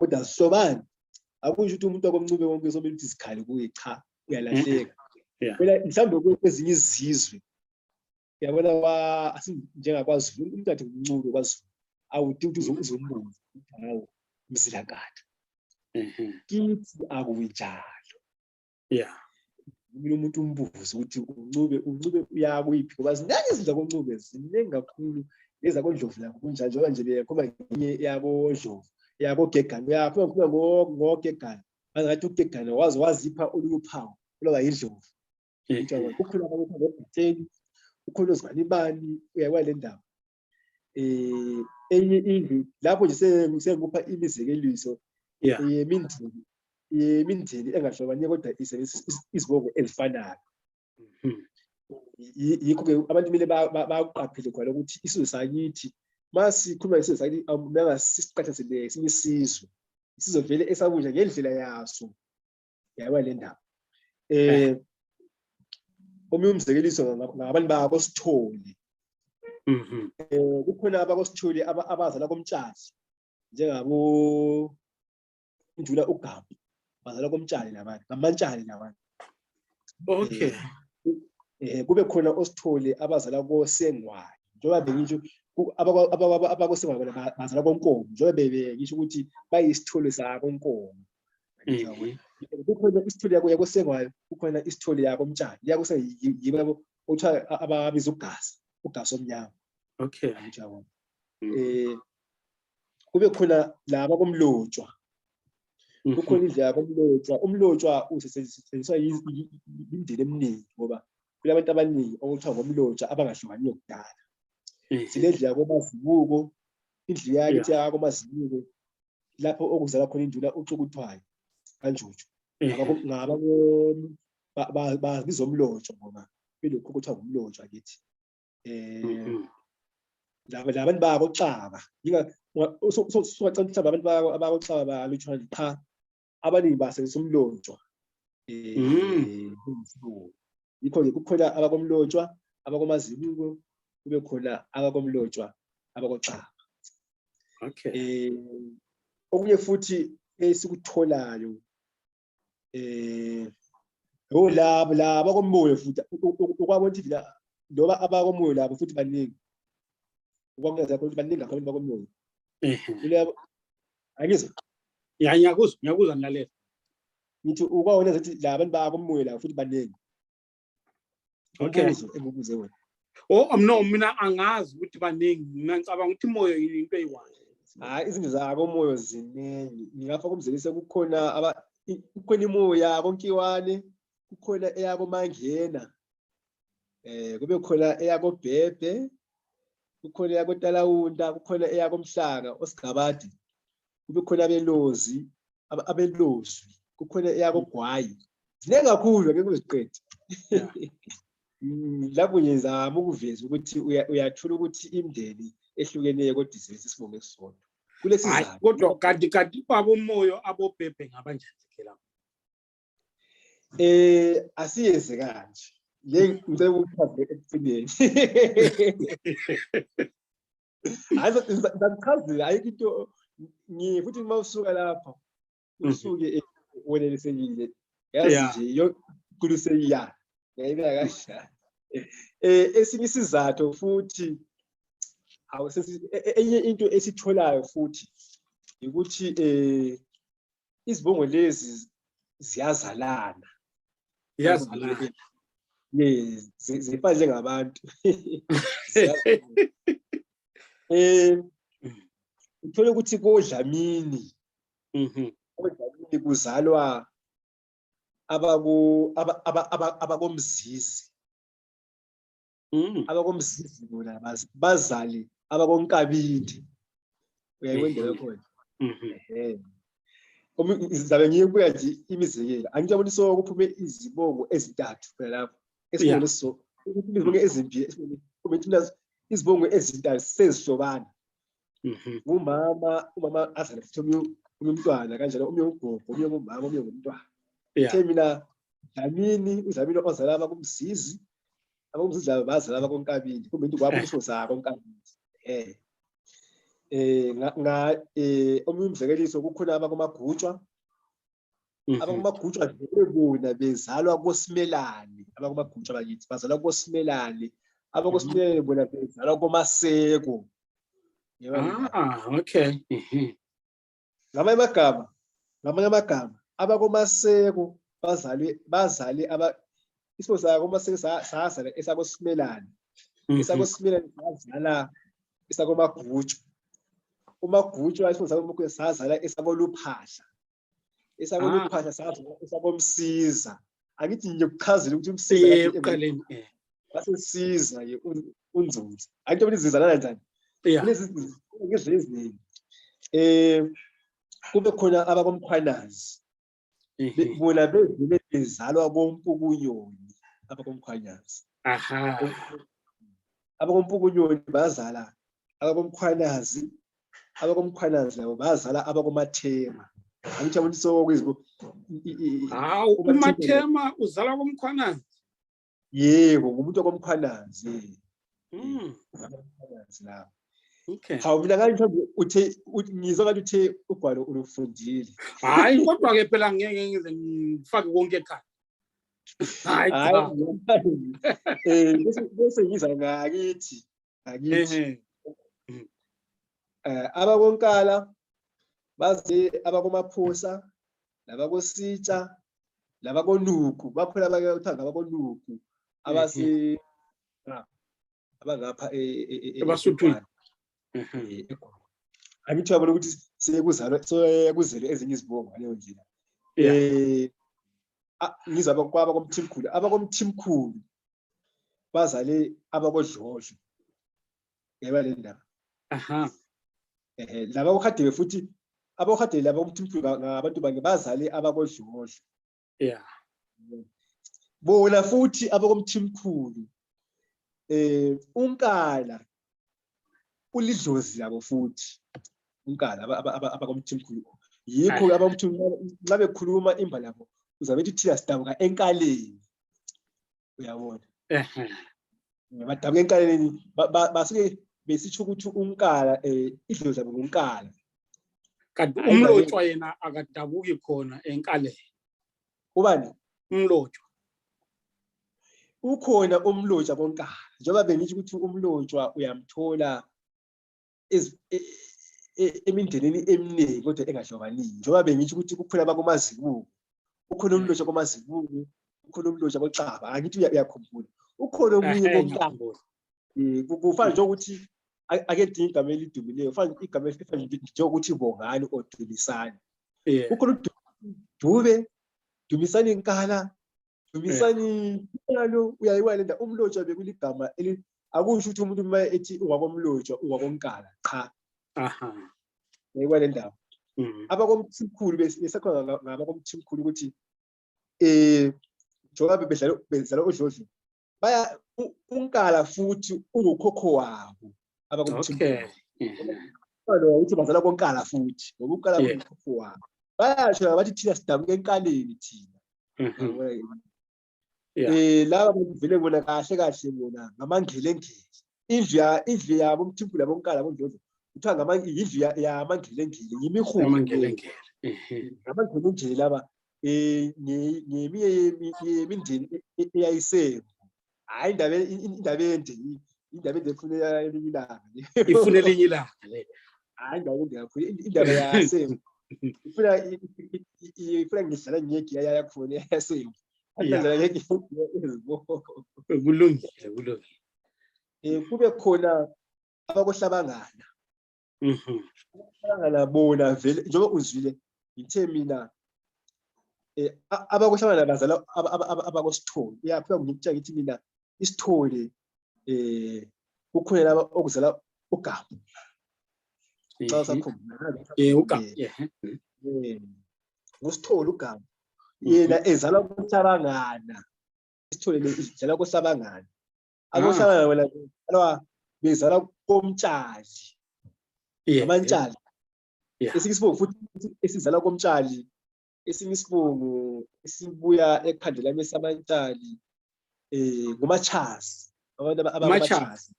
kodwa sihlobani. Akusho ukuthi umuntu wakomncube wonke somele ukuthi sikhale kuye, cha, uyalahleka. Phela mhlawumbe kwezinye izizwe uyabona njengakwaZulu umuntu athi umncube kwaZulu awuthi uzombuza hawo Mzilakatha. Kithi akuwinjalo. Mina umuntu umbuzo ukuthi uncube uyakuyiphi ngoba ziningi izindlela koncube ziningi kakhulu ezakondlovu lakho kunjalo njengoba nje beyakhoma ngenye yakodlovu yakogegane uyakhoma ngogegane ngathi ugegane wazipha oluphawu loba yidlovu. Kukhona abantu ababhetheli ukhona ozibani uyakwa le ndaba. Enye indlu lapho nje sengikupha imizekeliso yemindeni engahlobani kodwa isebenzisa izibongo ezifanayo. Yikho-ke abantu kumele bakuqaphele khona ukuthi isizwe sakithi masikhuluma ngesizwe sakithi mengasisiqhathanisele esinye isizwe, isizwe vele esabunja ngendlela yaso. Uyayibona le ndaba. Omunye umzekeliso ngabantu bakositholi. Kukhona abakositholi abazala komtshali njengabo Nduna uGambi bazala komtshali labantu ngamantshali labantu. Okay. Kube khona osithole abazala koSengwane njengoba bengisho abakosengwane bona bazala konkomo njengoba bengisho ukuthi bayisithole sakonkomo. Kukhona isithole yakosengwane kukhona isithole yakomtshali yakoseyibo uthiwa ababiza ugasi omnyama. Okay. Kube khona laba komlotshwa. Kukhona indlela yakomlotshwa. Umlotshwa usetshenziswa imindeni eminingi ngoba kulabantu abaningi okuthiwa ngomlotshwa abangahlukaniyo kudala. Sinendlela yakomazibuko, indlu yakithi yakomazibuko lapho okuzala khona induna uCukuthwayo kaNjuju. Babiza umlotshwa ngoba belokhu kuthiwa ngumlotshwa kithi. Labantu bakoXaba abantu bakoXaba balutshwana cha abaningi basebenzisa umlotshwa. Yikho-ke kukhona abakomlotshwa abakomazibuko kube khona abakomlotshwa abakoXaba. Okay. Okunye futhi esikutholayo laba abakomoya futhi ukwabona ukuthi noma abakomoya labo futhi baningi. Ukwameza ukuthi baningi abantu bakomoya. Angizwa? Ngiyakuzwa ngilalela. Ngithi ukwabona ukuthi la bantu bakomoya labo futhi baningi. Okay. Engibuze wena. No, mina angazi ukuthi baningi. Mina ngicabanga ukuthi imoyo into eyiwani. Izinto zakomoya ziningi. Ngingafaka umzekeliso kukhona imoya konkiwane, kukhona eyakomangena. Kube khona eyakobhebhe, kukhona eyakotalawunda, kukhona eyakomhlanga osigabadi. Kube khona abelozwi, kukhona eyakogwayi. Ziningi kakhulu ngeke uziqede. Lapho ngizama ukuveza ukuthi uyathola ukuthi imindeni ehlukeneyo kodwa isebenzisa isibongo esisodwa. Kulesi sizathu kodwa kanti babomoyo abobhebhe ngabanjani ke lapho? Asiyenze kanje. Ngicela ukuchaza ekugcineni. Ngichazile ayikho into futhi uma usuka lapha usuke wenelisekile. Yazi nje yonke kuluseyiyana. Ngiyayibeka kanjani. Esinye isizathu futhi enye into esitholayo futhi ukuthi izibongo lezi ziyazalana. Zifana njengabantu. Uthole ukuthi koDlamini kuzalwa abakomzizi. Abakomzizi bona bazali abakonkabindi. Uyayibona lokho nje. Ngizabe ngiyibuka nje imizekelo. Angijabulisa ukuphume izibongo ezintathu phela lapho. Esibongo leso izibongo ezimbili izibongo ezintathu sezihlobana. Umama azale futhi umntwana kanjalo omnye ugogo, omnye umama, omnye umntwana. Mina Dlamini ozala abakomzizi. Abomzizi laba bazala abakonkabindi. Kumbe into kwabo umhlozi akonkabindi. omunye umzekeliso kukhona abakumagutshwa. Abakumagutshwa bona bezalwa koSimelane. Abakumagutshwa bakithi bazalwa koSimelane. Abakosimelane bona bezalwa koMaseko. Okay. Ngamanye amagama abakoMaseko bazale isifo sako koMaseko sazala esakosimelane. Esakosimelane sazala esakomagutshwa. UMagutshwa isifo sako sazala esakoLuphahla. EsakoLuphahla sazala esakoMsiza. Angithi nje kuchazile ukuthi uMsiza eqaleni basesiza uNzuza. Angithi ukuthi zizalana njani? Lezi eziningi. Kube khona abakomkhwanazi. Bona bezalwa koMpukunyoni abakomkhwanazi. Abakompukunyoni bazala abakomkhwanazi. Abakomkhwanazi labo bazala abakoMathema. Angithi abantu sokuziko. uMathema uzala koMkhwanazi. Yebo, ngumuntu wakomkhwanazi. Abakomkhwanazi labo. Okay. Hawu mina ngani ngizwa ngathi uthe ugwalo ulufundile. Hayi kodwa ke phela ngeke ngize ngifake konke ekhaya. Hayi bese ngiza ngakithi. Abakonkala baze abakoMaphosa, labakoSitsha, labakoNuku. Baphela abakuthanda abakoNuku abangapha eBasuthwini. Angithi uyabona ukuthi sekuzele ezinye izibongo ngaleyo ndlela. Ngizwa kwabakomthimkhulu. Abakomthimkhulu bazale abakoDlodlo. Yeba le ndaba. Laba uHadebe futhi abaUHadebe laba komthimkhulu ngabantu bange bazale abakoDlodlo. Bona futhi abakomthimkhulu uNkala ulidlozi yabo futhi. UNkala abakomthimkhulu. Yikho abamthimkhulu nxa bekhuluma imba labo uzabethi thina sidabuka enkaleni. Uyabona? Badabuka enkaleni basuke besitsho ukuthi uNkala idlozi yabo nguNkala. Kanti umlotshwa yena akadabuki khona enkaleni. Ubani? Umlotshwa. Ukhona umlotshwa koNkala. Njengoba bengithi ukuthi umlotshwa uyamthola emindenini eminingi kodwa engahlobaniki. Njengoba bengithi ukuthi kukhona abakoMazibuko. Ukhona umlotshwa koMazibuko, ukhona umlotshwa koXaba. Angithi uyakhumbula. Ukhona omunye koNkala. Kufana nje ukuthi akedinga igama elidumileyo. Ufana igama elifana nje ukuthi Bongani oDumisani. Ukhona uDube, Dumisani Nkala, Dumisani lo uyayiwala umlotshwa bekuligama akusho ukuthi umuntu uma ethi ungakomlotshwa ungakoNkala cha. Uyayiwala ndaba. Abakomthimkhulu besakhona ngabakomthimkhulu ukuthi njengoba bezala uDlodlo baya uNkala futhi ungukhokho wabo abakomthimkhulu. Ukuthi bazala koNkala futhi ngoba uNkala ungukhokho wabo. Bayasho bathi thina sidabuka enkaleni thina. Laba bevele bona kahle bona ngamangelengeli. Indlu yabo umthimkhulu yaboNkala boNdlovu kuthiwa indlu yamangelengeli yimihubo. Amangelengeli. Amangelengeli laba ngeminye yemindeni eyayisembo. Hayi indaba ende efunela elinye ilanga. Ifuna elinye ilanga le. Hayi indaba ende kakhulu indaba yasembo. Ifuna ngidlala ngiyegiya yakhona yasembo. Kulungile. Kube khona abakohlabangana. Abakohlabangana bona vele njengoba uzwile ngithe mina abakohlabangana bazala abakoSithole. Uyaphuka ngikutshela ngithi mina iSithole kukhona laba okuzala uGabu. Xa sakhumbula. uGabu. NguSithole uGabu. Yena ezalwa kohlabangana. ISithole lezala kohlabangana. Abakohlabangana wena bezala koMtshali. Amantshali. Esinye isibongo futhi esizala koMtshali. Esinye isibongo esibuya ekhandela mesamantshali nguMachazi. Abantu abaMachazi.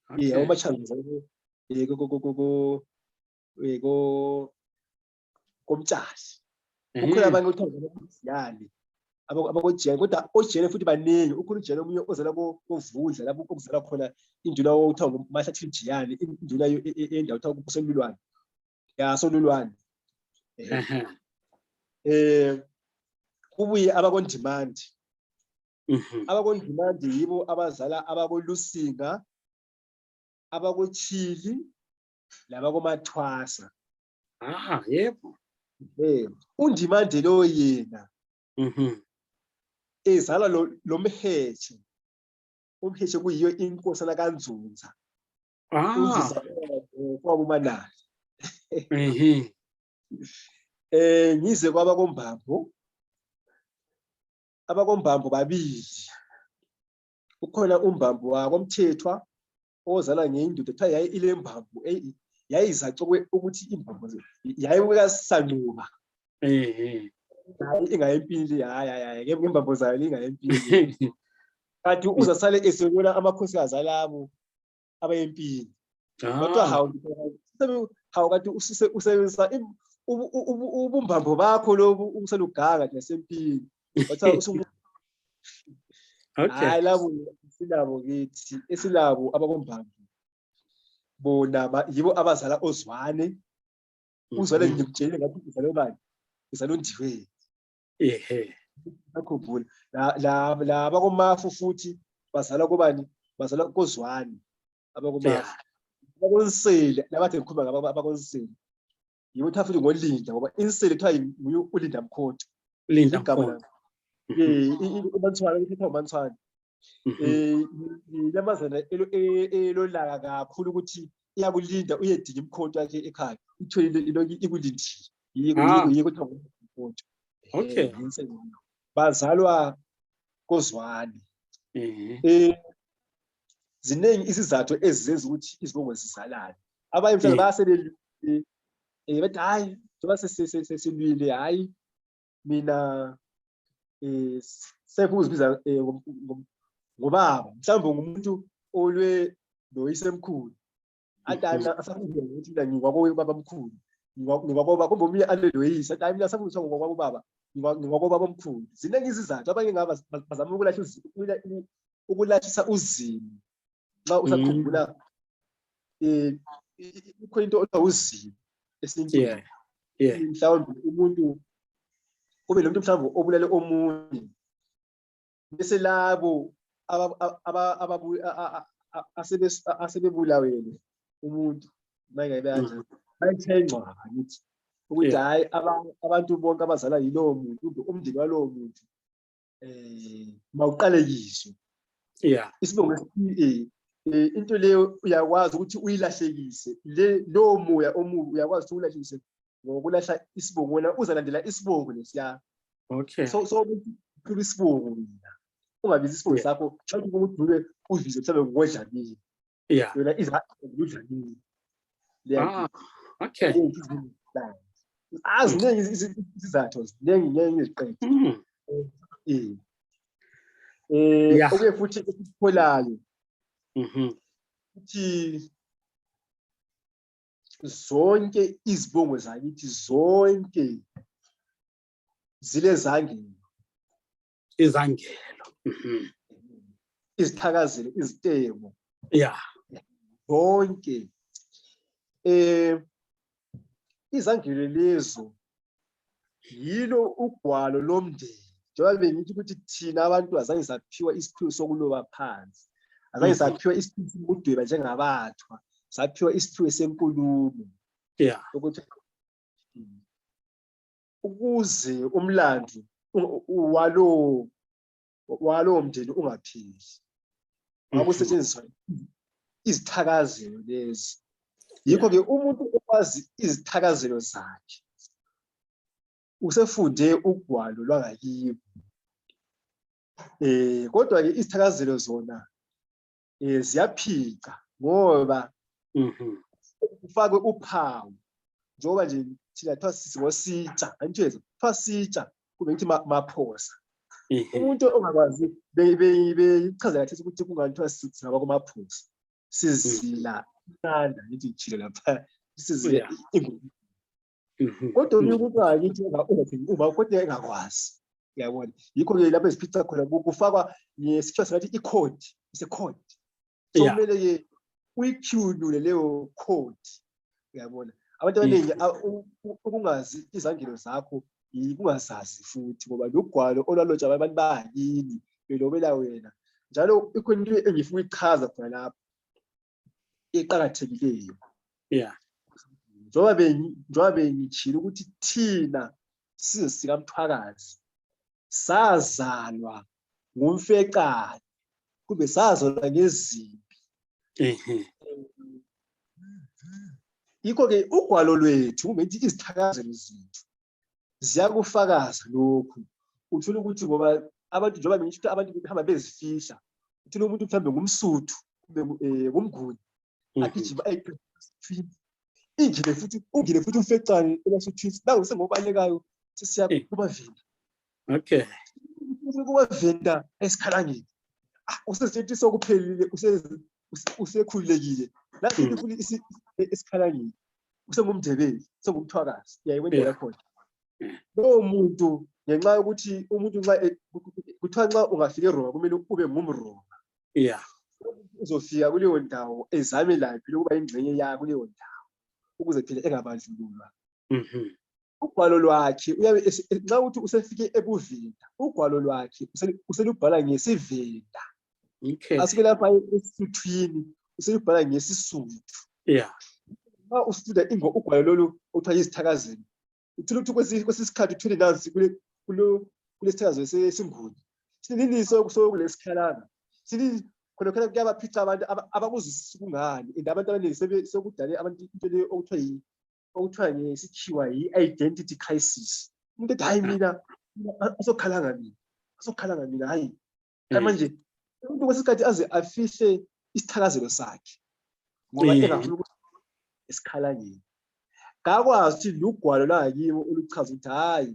AmaChazi komtshali. Ukhona abanye othandwa ngojiyane abakojiyane kodwa ojiyane futhi baningi. Ukhona ujiyane omunye ozala kovudla lapho okuzala khona induna okuthiwa nguMahlathile Jiyane, induna yendawo okuthiwa kuSolulwane. Ya Solulwane. Kubuye abakondimandi. Abakondimandi yibo abazala abakolusinga, abakochili labakomathwasa. Yebo. Undimandi lo yena ezala lo mhetshe. Umhetshe kuyiyo inkosana kaNzunza. Unzisa kwabumanala. Ngize kwabakombambo. Abakombambo babili. Ukhona umbambo wakomthethwa ozala ngendudo ethiwa yayi ilembambo yayizacokwe ukuthi imbambo yayibuka sanquba. Ingayempili hayi ngembambo zayo ingayempili. Kanti uzasale esebona amakhosikazi alabo abayempili. Bathiwa hawu kanti usebenzisa ubumbambo bakho lobu uselugaga nasempili. Bathiwa hayi labo silabo kithi esilabo abakombambo. Bona yibo abazala oZwane. UZwane ngikutshele ngathi uzalo bani? Uzalo Ndiwe. Akhumbula la abakoMafu futhi bazala kubani? Bazala koZwane abakoMafu. Abakonsele labathi ngikhuluma ngaba abakonsele. Yibo uthafu ngoLinda ngoba insele kuthiwa nguye uLinda Mkhonto. Linda Mkhonto. uManswane uthetha uManswane. Lamazana elolaka kakhulu ukuthi iyakulinda uyedinga imkhonto yakhe ekhaya. Ithwele ikulindile. Yiko kuthiwa uMkhonto. Okay. Bazalwa koZwane. Ziningi isizathu ezizenza ukuthi izibongo zizalane. Abanye mhlawumbe bayasebenzisa bathi hayi njengoba sesilwile hayi mina sekuzibiza ngobaba. Mhlawumbe ngumuntu olwe noyisemkhulu. Atana asafuze ukuthi mina ngikwakowe baba mkhulu. Ngikwakoba kumbe umiya aleloyisa. Athi hayi mina asafuze ukuthi ngikwakowe baba. Ngikwakowe baba mkhulu. Ziningi izizathu abanye ngaba bazama ukulahlisa uzimo. Nxa usakhumbula ikhona into othiwa uzimo esintwini. Mhlawumbe umuntu kube lo muntu mhlawumbe obulale omunye. Bese labo asebebulawele umuntu mayingabe kanjani bayithengwa ngithi ukuthi hayi abantu bonke abazala yilowo muntu umndeni walowo muntu mawuqalekiswe. Isibongo into leyo uyakwazi ukuthi uyilahlekise lowo moya omubi uyakwazi ukuthi ulahlekise ngokulahla isibongo. Wena uzalandela isibongo lesiya. So kuba isibongo mina ungabizi isibongo sakho mhlawumbe ukuthi ube uvize mhlawumbe ngodlamini. Wena izadlamini. Ziningi izizathu ziningi eziqedile. Okuye futhi esikupholayo ukuthi zonke izibongo zakithi zonke zilezangelo. Izangelo. Izithakazelo, izitebo. Zonke. Izangelo lezo yilo ugwalo lomndeni. Njengoba bengithi ukuthi thina abantu azange saphiwa isiphiwo sokuloba phansi. Azange saphiwa isiphiwo sokudweba njengabathwa. Saphiwa isiphiwo senkulumo. Ukuthi ukuze umlando walo mndeni ungapheli. Ngakusetshenziswa izithakazelo lezi. Yikho ke umuntu okwazi izithakazelo zakhe usefunde ugwalo lwangakibo. Kodwa ke izithakazelo zona ziyaphica ngoba ufakwe uphawu. Njengoba nje thina kuthiwa singositsha, anithweza kuthiwa sitsha kube ngithi maphosa. Umuntu ongakwazi beyichaza kathi ukuthi kungathiwa singaba kumaphosa. Sizila nanda ngithi ngijile lapha isize ingoma kodwa ukuba ngithi uma kodwa engakwazi uyabona yikho ke lapho esiphitha khona kufakwa nesithiwa singathi i-code ise-code so kumele ke uyityhunule leyo code uyabona abantu abaningi ukungazi izangelo zakho ukungazazi futhi ngoba lugwalo olwalotshwa abantu bayini belobela wena njalo ikhona into engifuna ukuyichaza khona lapho eqhakathekileyo njoba bengitshilo ukuthi thina sizwe sikaMthwakazi sazalwa ngumfecane kumbe sazalwa ngezimpi yikho ke ugwalo lwethu kumbe izithakazelo zethu ziyakufakaza lokhu uthola ukuthi ngoba abantu njoba bengisho abantu behamba bezifihla uthola umuntu mhlawumbe ngumsuthu kumbe ngumnguni agijima ingile futhi umfecane ebasuthwini nawe sengobalekayo sesiya kubavenda kubavenda esikhalangeni usesithi sokuphelile usekhululekile lapho futhi esikhalangeni usengumndebeli sengumthwakazi yayibonela khona lowo muntu ngenxa yokuthi umuntu kuthiwa nxa ungafika eRoma kumele ube ngumRoma uzofika kuleyo ndawo ezame laphi lokuba ingxenye yakho kuleyo ndawo ukuze phela engabandlululwa ugwalo lwakhe uyabe nxa uthi usefike ebuvenda ugwalo lwakhe uselubhala ngesivenda asuke lapha esuthwini uselubhala ngesisuthu nxa usifunda ugwalo lolu okuthiwa yizithakazelo uthola ukuthi kwesisikhathi uthole nansi kulesithakazelo sesinguni sininiso kulesikhalanga khona kuyabaphica abantu abakuzwisisi kungani and abantu abaningi sekudale abantu into leyo okuthiwa ngesikhiwa yi-identity crisis umuntu ethi hayi mina asokhalanga mina hayi manje umuntu kwesikhathi aze afihle isithakazelo sakhe ngoba engafuna ukuthi esikhalangeni kakwazi ukuthi lugwalo lwakibo oluchaza ukuthi hayi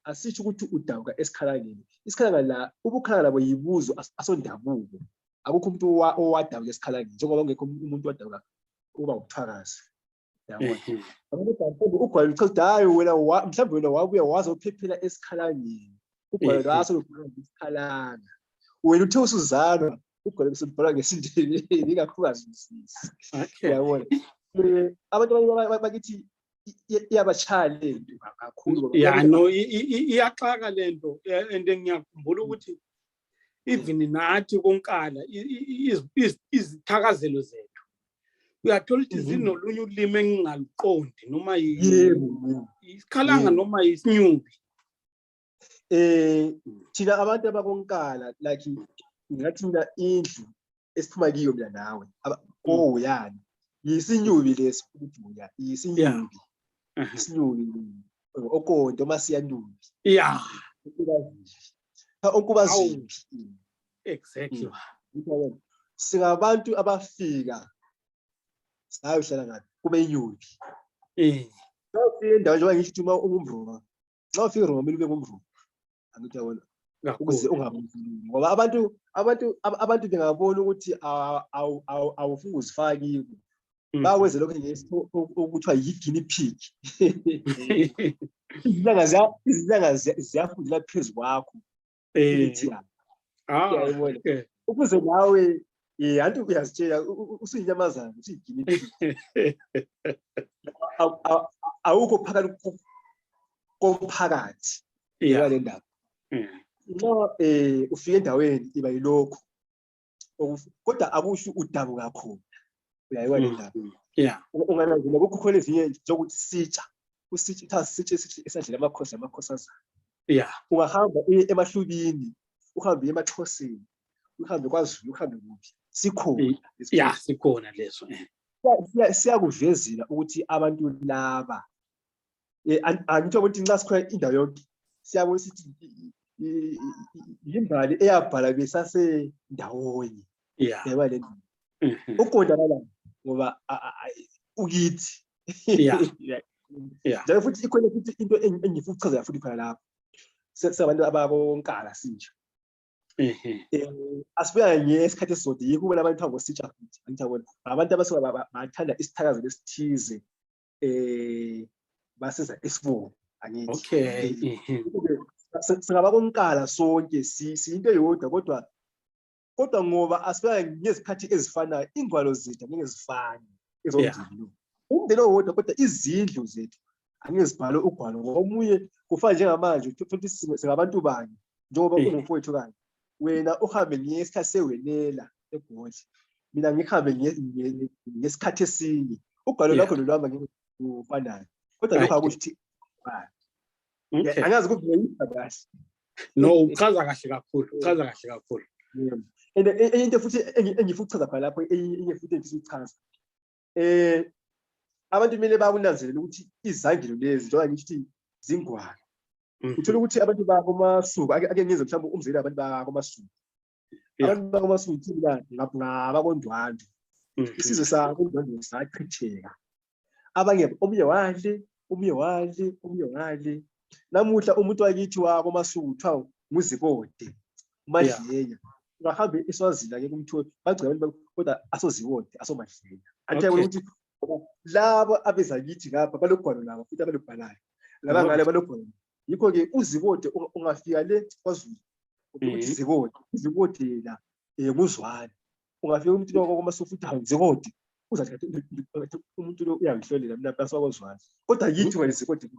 asitsho ukuthi udabuka esikhalangeni isikhalanga la ubukhalanga labo yibuzo asondabuko akukho umuntu owadabuka esikhalangeni njengoba ungekho umuntu wadabuka ukuba ubuthwakazi ugwalo luchaza ukuthi hayi wena mhlawumbe wena wabuya wazophephela esikhalangeni ugwalo lwaso lubhala ngesikhalanga wena uthe usuzalwa ugwalo lusobhala ngesindebele ingakhukazi uyabona abantu bakithi iyabachaya lento kakhulu no iyaxaka lento and ngiyakhumbula ukuthi even nathi konkala izithakazelo zethu uyathola ukuthi zinolunye ulimi engingaluqondi noma isikhalanga noma isinyumbi thina abantu abakonkala like ngathi mina indlu esiphuma kiyo mina nawe uyani yisinyubi lesi ukuthi uya yisinyubi isinyubi okonto masiyandubi okubaziphi exactly singabantu abafika sayohlala ngathi kube inyubi ufike endaweni njengoba ngisho uma ungumRoma nxa ufika eRoma kumele ube ngumRoma angithi yabona ukuze ungabonzima ngoba abantu bengabona ukuthi awufuni ukuzifaka kibo bawenze lokho okuthiwa yi-guinea pig izinyanga ziyafundela phezu kwakho ukuze nawe anti uyazitshela usuyinyamazana usuyi-guinea pig awukho phakathi komphakathi yale ndaba nxa ufika endaweni iba yilokho kodwa akusho udabu kakhulu uyayibona le ndaba ungananzela kukhona ezinye njengokuthi usitsha esandleni amakhosazana ungahamba uye emahlubini uhambe emaXhoseni uhambe kwaZulu uhambe kuphi sikhona leso siyakuvezela ukuthi abantu laba angithi ukuthi nxa sikhona indawo yonke siyabona sithi yimbali eyabhala besasendawonye yaba le uqondakala ngoba ukithi njalo futhi ikhona futhi into engifuna ukuchaza futhi khona lapho sabantu abakonkala sinje asibuya ngesikhathi esizodwa yikho ubona abantu ngositsha futhi angithi yabona abantu abasuka bathanda isithakazelo esithize basiza esibongo angithi. Okay. Singaba komqala sonke siyinto eyodwa kodwa ngoba asifana ngezikhathi ezifanayo, ingwalo zethu angeke zifane ezomndeni. Umndeni owodwa kodwa izindlu zethu angeke zibhale ugwalo ngomunye. Kufana njengamanje futhi singabantu banye njengoba ungumfowethu kanje, wena uhambe ngesikhathi sewenela eGoli, mina ngihambe ngesikhathi esinye. Ugwalo lwakho nolwami angeke kufanayo, kodwa lokho akusho ukuthi angazi ukuvuyisa kahle. No, uchaza kahle kakhulu. And into futhi engifuna ukuchaza khona lapho, enye futhi engifuna ukuchaza, abantu kumele bakunanzelela ukuthi izangelo lezi njengoba ngithi zingwalo. Uthola ukuthi abantu bakoMasuku ake ngize mhlawumbe umzekelo abantu bakoMasuku. Abantu bakoMasuku thina ngabakondwandwe. Isizwe sakondwandwe sachitheka. Abanye omunye wale. Namuhla umuntu wakithi wakoMasuku kuthiwa nguZikode, uMadlenya. Ungahambe eSwazini ake kumtholi bagcina abantu kodwa asoZikode, asoMadlenya. Athe ukuthi labo abezakithi ngapha balogwalo labo futhi abalubhalayo. Laba ngale balogwalo. Yikho-ke uZikode ungafika le kwaZulu ukuthi Zikode la nguzwane. Ungafika umuntu wakoMasuku futhi Zikode uzathi umuntu lo uyangihlolela mina basakwaZwane. Kodwa yithi wena Zikode.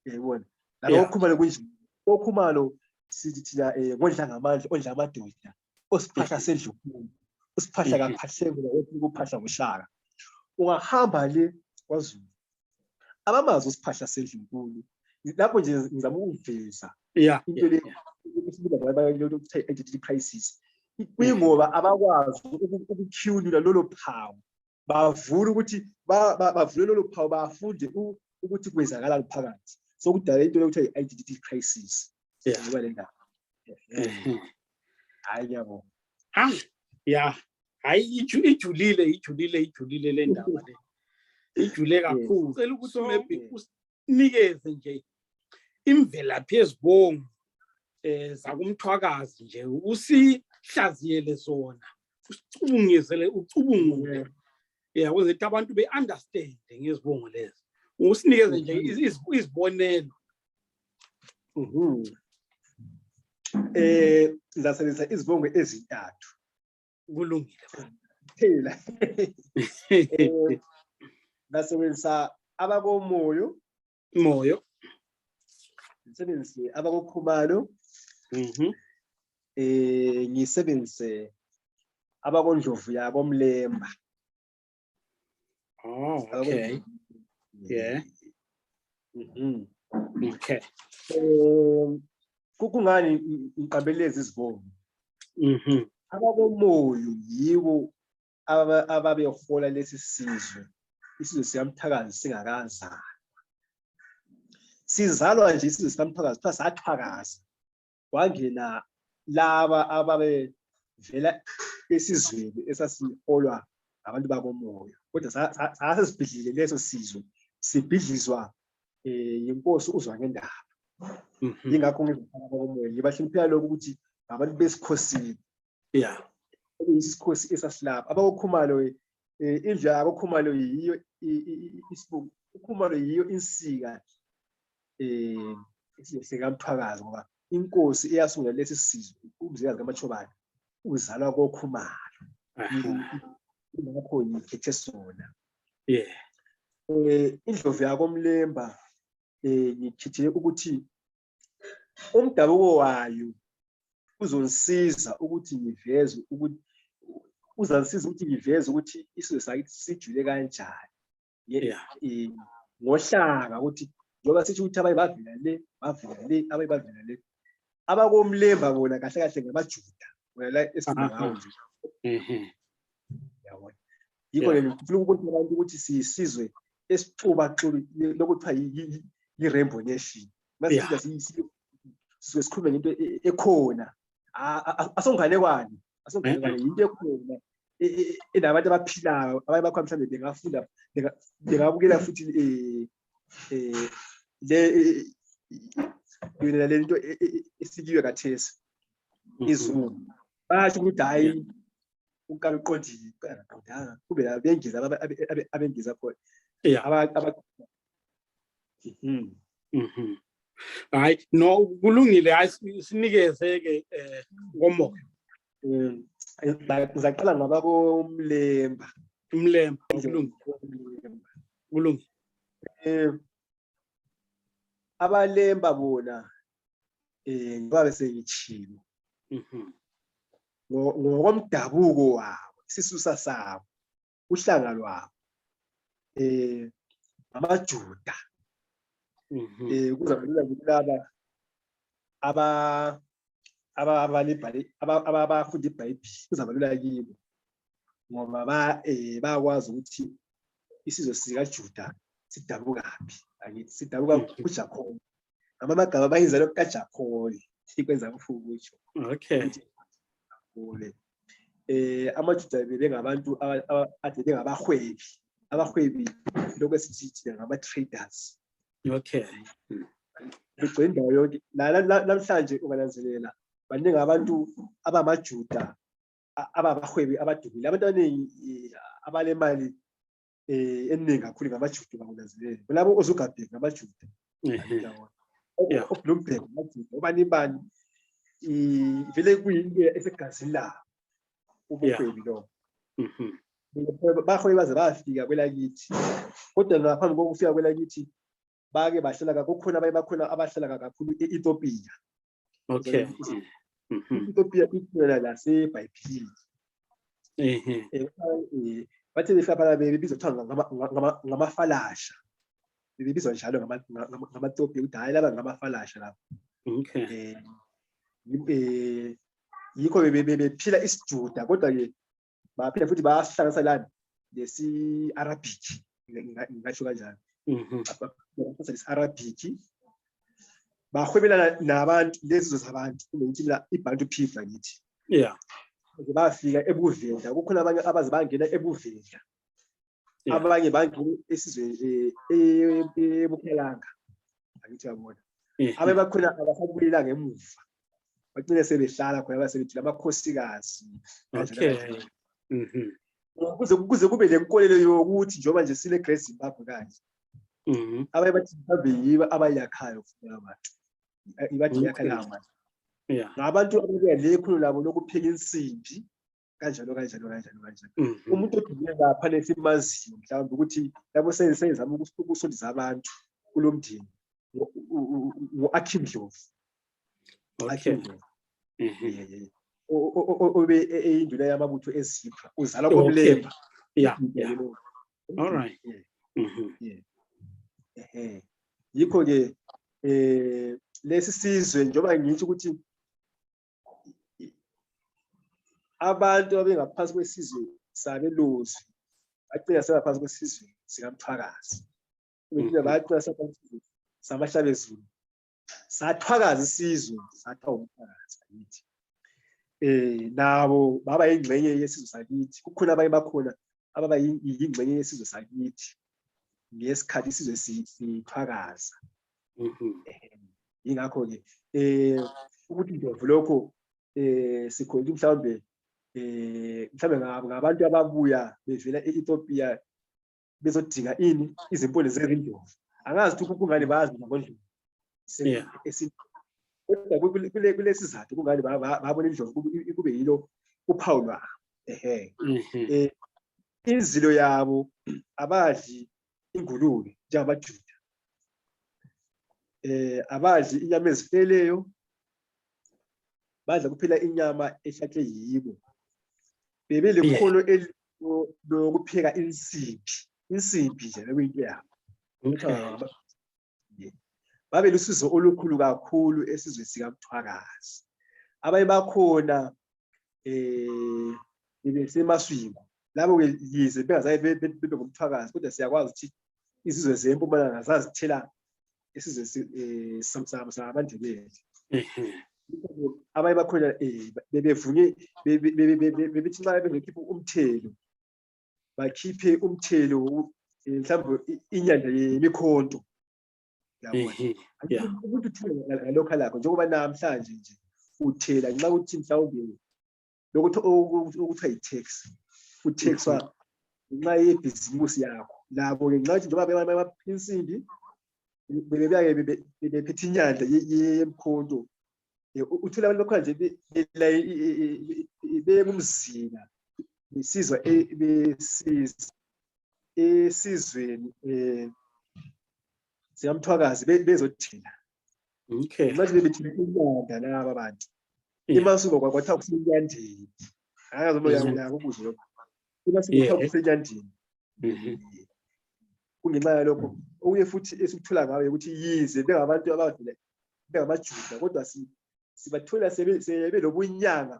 Yayibona. La okhumalo kunje. Okhumalo sithi thina ngodla ngamandla, ondla amadoda, osiphahla sendlunkulu, usiphahla kaphahleke ukuthi ukuphahla ngoshaka. Ungahamba le kwaZulu abamazi usiphahla sendlunkulu. Lapho nje ngizama ukuveza into le esibuza ukuthi identity crisis. Kuyingoba abakwazi ukukhulula lolo phawu, bavula ukuthi bavule lolo phawu, bafunde ukuthi kwenzakalani phakathi. So kudala into lokuthiwa i-identity crisis. Ngoba le ndaba hayi yabo hayi ijulile le ndaba le, ijule kakhulu. Cela ukuthi maybe usinikeze nje imvelaphi yezibongo zakumthwakazi nje, usihlaziyele zona, ucubungule ukuze abantu be-understand ngezibongo lezi. Usinikeze nje izibonelo. Ngizasebenzisa izibongo ezintathu. Kulungile phela. Ngasebenzisa abakomoyo, ngisebenzise abakokhumalo, ngisebenzise abakondlovu yakoMlemba. Okay. Okay. Kungani ngiqabeleza izibongo? Abakomoyo yibo ababehola lesi sizwe, isizwe sikaMthakazi singakazalwa. Sizalwa nje isizwe sikaMthakazi phela sathwakaza. Wangena laba ababevela esizweni esasiholwa abantu bakomoyo. Kodwa sasesibhidlile leso sizwe, sibhidlizwa inkosi uZwangendaba. Yingakho ngizofana bakomoyo, ngibahloniphela lokho ukuthi abantu besikhosini. Isikhosi esasilapha. Abakokhumalo indlu yakokhumalo yiyo isibongo. Ukhumalo yiyo insika sikaMthwakazi ngoba inkosi eyasungula lesi sizwe umzikazi kaMachobane uzalwa kokhumalo. Ngakho ngikhethe sona. Indlovu yakoMlemba ngikhethile ukuthi umdabuko wayo uzongisiza ukuthi ngiveze ukuthi isizwe sakithi sijule kanjani. Ngohlanga ukuthi njengoba sithi ukuthi abaye bavela le, abaye bavela le. AbakoMlemba bona kahle kahle ngamaJuda. Wena la esinawo nje. Yabona. Yikho ngifuna ukuthi abantu ukuthi sisizwe esixubaxubi lokuthiwa yi-Rainbow Nation. Mase sikhulume ngento ekhona. Asonganekwane into ekhona enabantu abaphilayo abaye bakho mhlawumbe bengafunda bengabukela futhi le nto esikiwe kathesi izulu. Basho ukuthi hayi ukala uqondile qondanga kube la bengiza abengiza khona hayi no kulungile hayi sinikeze ke ngomoya ngizaqala ngabako Mlemba kulungile abalemba bona ngoba bese ngitshilo ngokomdabuko wabo isisusa sabo uhlanga lwabo amaJuda kuzabalula kulaba abafunda iBhayibheli kuzabalula kibo ngoba bakwazi ukuthi isizwe sikaJuda sidabukaphi akithi sidabuka kuJakhobe amagama bayizalo kaJakhobe ikwenza kufukutsho amaJuda bengabantu ade ngabahwebi lokho esithi ngama-traders begcina indawo yonke namhlanje ungananzelela baningi abantu abamaJuda ababahwebi abadumile abantu abaningi abalemali eningi kakhulu ngamaJuda bangunanzelela kulabo oZugabhek ngamaJuda uBloomberg ngamaJuda ubanibani vele kuyinto esegazini labo ubuhwebi lo bahwebi baze bafika kwelakithi kodwa ngaphambi kokufika kwelakithi bake bahlala kukhona bakhona abahlala kakhulu eEthiopia Ethiopia ikhona laseBhayibhelini bathe befika bebizwa kuthiwa ngamafalasha bebizwa njalo ngama-Ethiopia ukuthi hayi laba ngamafalasha lapho yikho bephila isiJuda kodwa-ke baphila futhi bayahlanganisa lana lesi-Arabic ngingasho kanjalo Arabic bahwebelana nabantu lezi zabantu ukuthi iBantu people ngithi bafika eBuvenda kukhona abanye abaze bangena eBuvenda abanye bangena esizweni eBukhelanga angithi yabona abe bakhona abasabuyela ngemuva bagcine sebehlala khona basebethi amakhosikazi kuze kube lenkolelo yokuthi njengoba nje sile Great Zimbabwe kanje abaye bathi mhlawumbe yibo abayakhayo futhi abantu ibathi yakhala manje ngabantu ababuya lekhulu labo lokupheka insimbi kanjalo umuntu odumile lapha lesimaziyo mhlawumbe ukuthi labo senzama ukusondeza abantu kulomndeni ngo-Akhindlovu obe eyinduna yamabutho eZipha uzala koMlemba all right yikho ke lesi sizwe njengoba ngithi ukuthi abantu abengaphansi kwesizwe sabelozi bagcina sebaphansi kwesizwe sikaMthwakazi ubethina bagcina sebaphansi kwesizwe samahlabezulu sathwakaza isizwe sathiwa uMthwakazi ngithi nabo baba yingxenye yesizwe sakithi kukhona abanye bakhona ababa yingxenye yesizwe sakithi ngesikhathi isizwe sithwakaza ingakho ke ukuthi ndovu lokho sikhona mhlawumbe ngabantu ababuya bevela eEthiopia bezodinga izimpondlo zezindlovu angazi ukuthi kungani bazi ngondlovu kodwa kulesi sizathu kungani babona indlovu kube yilo uphawu lwabo inzilo yabo abadli ingulube njengamaJuda abadli inyama ezifeleyo badla kuphela inyama ehlahle yibo bebelekhono lokupheka insimbi nje lokuyinto yabo babe lusizo olukhulu kakhulu esizwe sikaMthwakazi abaye bakhona besemaswingo labo ke yize bengazaye bebe ngomthwakazi kodwa siyakwazi ukuthi izizwe zeMpumalanga zazithela isizwe samaNdebele abaye bakhona bebevunye bebethi nxa bengekhipha umthelo bakhiphe umthelo mhlawumbe inyanda yemikhonto yabona ukuthi uthela ngalokho lakho njengoba namhlanje nje uthela nxa uthi mhlawumbe lokuthiwa i-tax utaxwa ngenxa yebhizimusi yakho labo ke nxa njengoba bemaphinsindi bephethe inyanda yemkhonto uthola abantu bakhona nje bemumzila besizwa esizweni sikamthwakazi bezothina manje bebethile inyanda laba abantu imasuko kwathiwa kusenyandeni akazi yakubuzwe lokho imasuko kwathiwa kusenyandeni kungenxa yalokho okunye futhi esikuthola ngayo ukuthi yize bengabantu abavela bengamajuda kodwa sibathola sebelobunyanga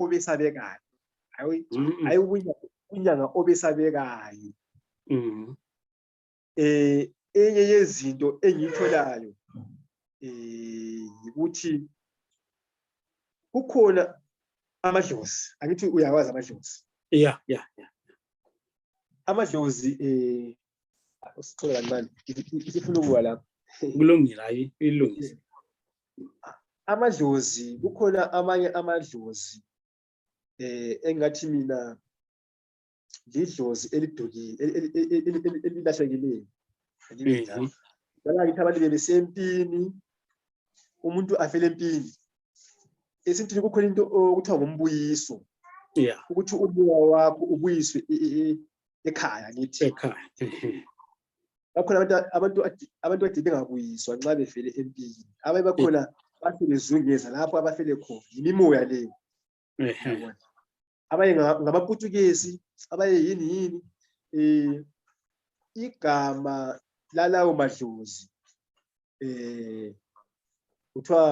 obesabekayo hayi ubunyanga obesabekayo enye yezinto engiyitholayo ukuthi kukhona amadlozi angithi uyawazi amadlozi amadlozi usithola kanjani ifuna ukuwa lapha kulungile hayi ilungise amadlozi kukhona amanye amadlozi engathi mina lidlozi elidukile elilahlekileyo ngithi abantu besempini umuntu afele empini esintwini kukhona into okuthiwa ngumbuyiso ukuthi umoya wakho ubuyiswe ekhaya ngithi bakhona abantu ade bengabuyiswa nxa befele empini abanye bakhona basebezungeza lapho abafele khona imimoya leyo abanye ngamaPutukezi abanye yini igama lalawo madlozi kuthiwa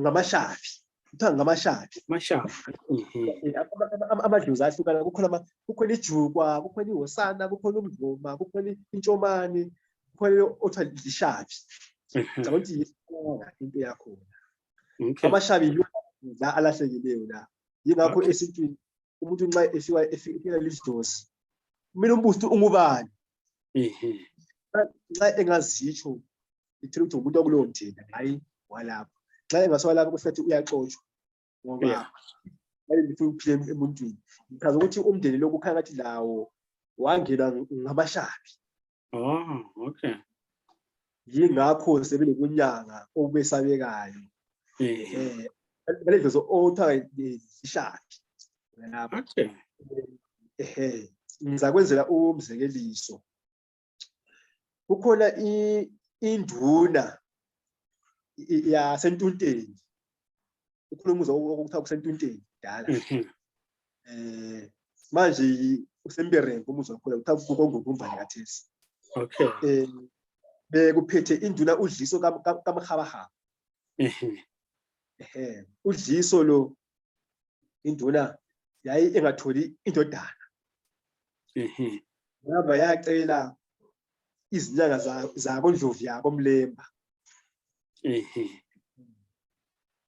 ngamashavi kuthiwa ngamashavi amadlozi ahlukana kukhona ijukwa kukhona ihosana kukhona umdloma kukhona intshomane kukhona othiwa lishavi ngicabanga ukuthi into yakhona amashavi la alahlekileyo la yingakho esintwini umuntu nxa efika lidlozi kumele umbuzo ungubani nxa engazitsho ithele ukuthi umuntu wakulowo mthina hayi walapho nxa engaswalapho kusithi uyaxotshwa ngoba ngifuna ukuphila emuntwini ngichaza ukuthi umndeni lo kukhanya ngathi lawo wangenwa ngamashavi yingakho sebelobunyanga obesabekayo baledlozi othiwa ishavi lapho ngizakwenzela umzekeliso kukhona induna yasentunteni ukhuluma okuthiwa kusentunteni dala manje usemberembe umuzi wakhona kuthiwa kukongokumbali kathesi bekuphethe induna udliso kamhabahaba udliso lo induna yayi engatholi indodana ngaba yacela izinyanga zakondlovu yabo Mlemba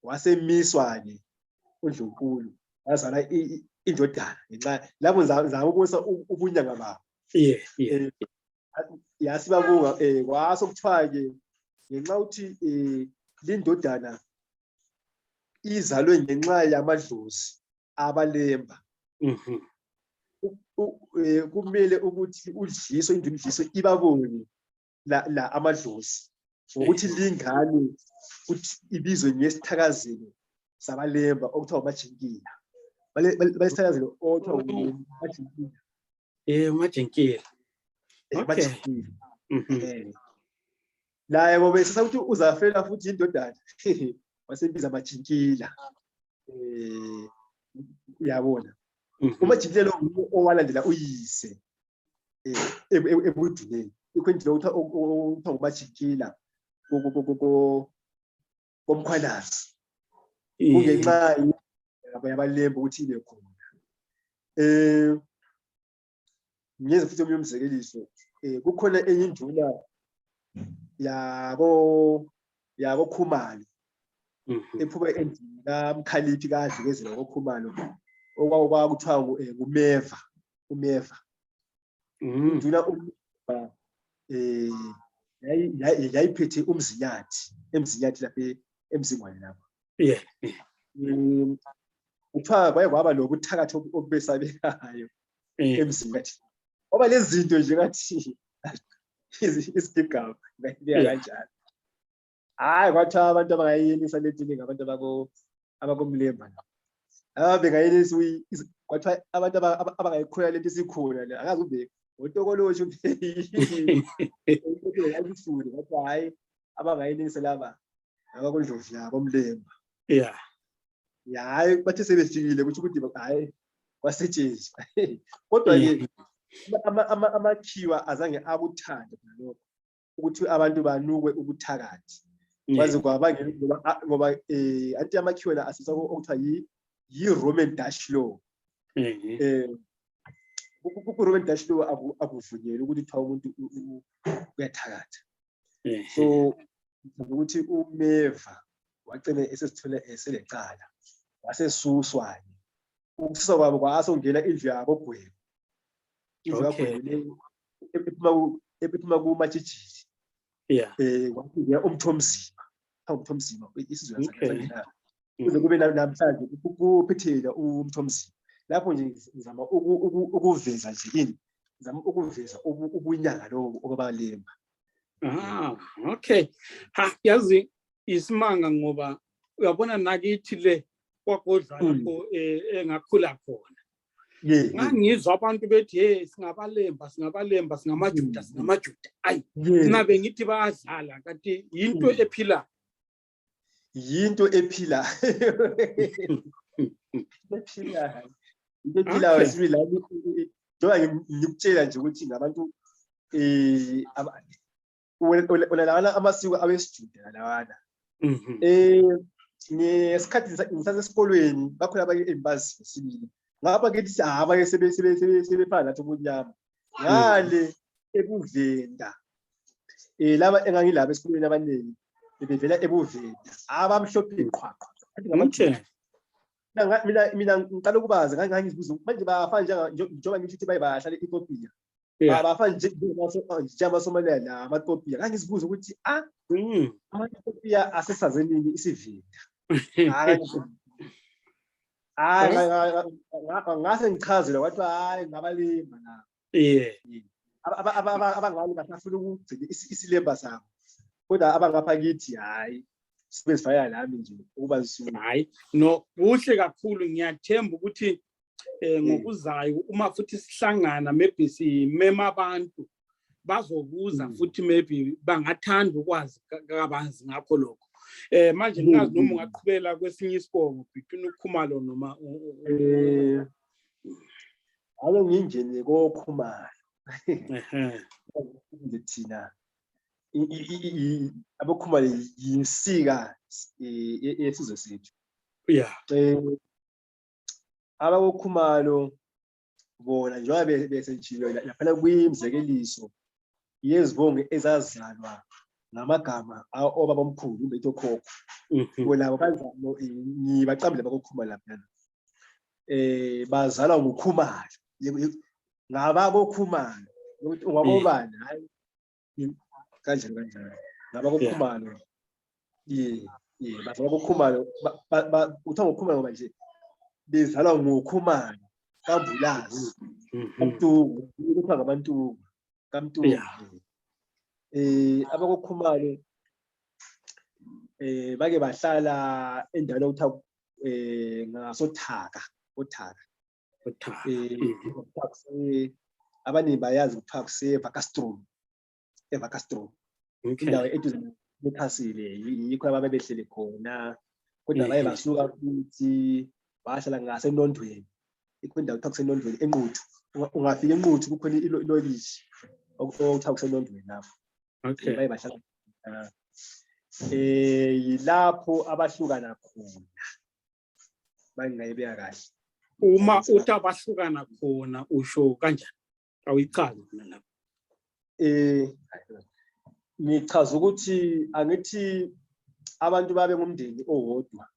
wasemiswa-ke uNdlunkulu wazala indodana ngenxa labo zakubonisa ubunyanga babo yasibabunga kwaso kuthiwa-ke ngenxa ukuthi lindodana izalwe ngenxa yamadlozi abaLemba kumele ukuthi udliso induna udliso ibabone la amadlozi ngokuthi lingane ukuthi ibizwe ngesithakazelo sabaLemba okuthiwa uMajinkila balesithakazelo okuthiwa uMajinkila uMajinkila laye ngoba esasa ukuthi uzafela futhi indodana wasembiza Majinkila uyabona uMajinkila lo owalandela uyise ebuduleni ikho indlela okuthiwa uMajinkila komkhwanazi kungenxa yabaLemba ukuthi ibe khona ngiyenza futhi omunye umzekeliso kukhona enye induna yabo Khumalo ephuma endlini kaMkhaliphi kaDlukezela koKhumalo okwakuthiwa umeva induna yayiphethe umzinyathi emzinyathi lapha emzingwane lapha kuthiwa kwaba nobuthakathi obesabekayo emzimbeni. Ngoba lezi zinto nje ngathi isigigaba ngayibeka kanjalo. Hayi kwathiwa abantu abangayinisa lentini ngabantu abakomlemba. Bengayinisa kwathiwa abantu abangayikhoya lento isikhona la angazi ubeka uTokoloshi yayifuni kwathiwa hayi abangayinisa laba abakondlovu yabo omlemba. Hayi bathi sebefikile kuthi ukuthi hayi kwasetshenziswa. Kodwa-ke amakhiwa azange akuthande lokho ukuthi abantu banukwe ubuthakathi. Kwaze kwabangela ngoba anti amakhiwa la asisa okuthiwa yi-Roman Dutch law. Ku-Roman Dutch law akuvunyelwa ukuthi kuthiwa umuntu uyathakatha. So ukuthi uMeva wagcina esesithole eselecala wasesuswa-ke. Ukususwa kwabo kwasongena indlu yabo Gwebe. Indlu kaGwebe ephuma kuMatshitshili. Kwakungena uMthomzima. uMthomzima isizwe sakhe. Kuze kube namhlanje kuphethela uMthomzima. Lapho nje ngizama ukuveza nje ini. Ngizama ukuveza ubunyanga lobo obabalemba. Okay. Yazi isimanga ngoba uyabona nakithi le kwagodla lapho engakhula khona. Ngangizwa abantu bethi singabalemba singamaJuda. Ayi ngabe ngithi bayadlala kanti into ephila. Yinto ephila. Into ephila wesibili njengoba ngikutshela nje ukuthi ngabantu wena amasiko awesiJuda lawana. Ngesikhathi ngisasesikolweni bakhona abanye embazi sibili. Ngapha ngithi abanye sebefana nathi ubunyama. Ngale eBuvenda. Laba engangilapha esikolweni abaningi bebevela eBuvenda. Abamhlophe qhwaqhwa. Mina ngiqala ukubaza ngangizibuza manje bafana njengoba ngithi bayahlala eEthiopia. Bafana nje amaSomalia namaTopiya. Ngangizibuza ukuthi amaTopiya asesazenini isivenda. Ngase ngichazela kwathi hayi ngabalemba na. Abangani basafuna ukugcina isilemba sabo. Kodwa abangapha kithi hayi sibezifaya nami nje ukuba zisuku. Hayi no kuhle kakhulu ngiyathemba ukuthi ngokuzayo uma futhi sihlangana maybe simema abantu bazobuza futhi maybe bangathanda ukwazi kabanzi ngakho lokho. Manje ngazi noma ungaqhubela kwesinye isibongo between uKhumalo noma alo ngingene koKhumalo. Thina aboKhumalo yinsika yesizwe sethu. AbakoKhumalo bona njengoba besenjilo lapha kuyimzekeliso yezibongo ezazalwa ngamagama obaba omkhulu uMbethu Khokho. Bona bazalo ngibaqambile bakoKhumalo lapha. Bazalwa nguKhumalo. NgabakoKhumalo ukuthi ungabobani hayi kanjani ngabakoKhumalo. Bazalwa koKhumalo uthiwa ngoKhumalo ngoba nje bezalwa ngoKhumalo kaMbulazi. Kamtuku kuthiwa ngabantuku kaMtuku. AbakoKhumalo bake bahlala endaweni okuthiwa ngasoThaka. Abaningi bayazi kuthiwa kuseVakastrom. Indawo eduze neCastle yikho ababehlele khona. Kodwa baye basuka futhi bahlala ngaseNondweni. Ikho indawo kuthiwa kuseNondweni eNquthu. Ungafika eNquthu kukhona ilokishi okuthiwa kuseNondweni lapho. Baye bahlala yilapho abahlukana khona. Bangayibeka kahle. Uma uthi abahlukana khona usho kanjani? Awuyichazi mina lapho. Ngichaza ukuthi angithi abantu babe ngumndeni owodwa.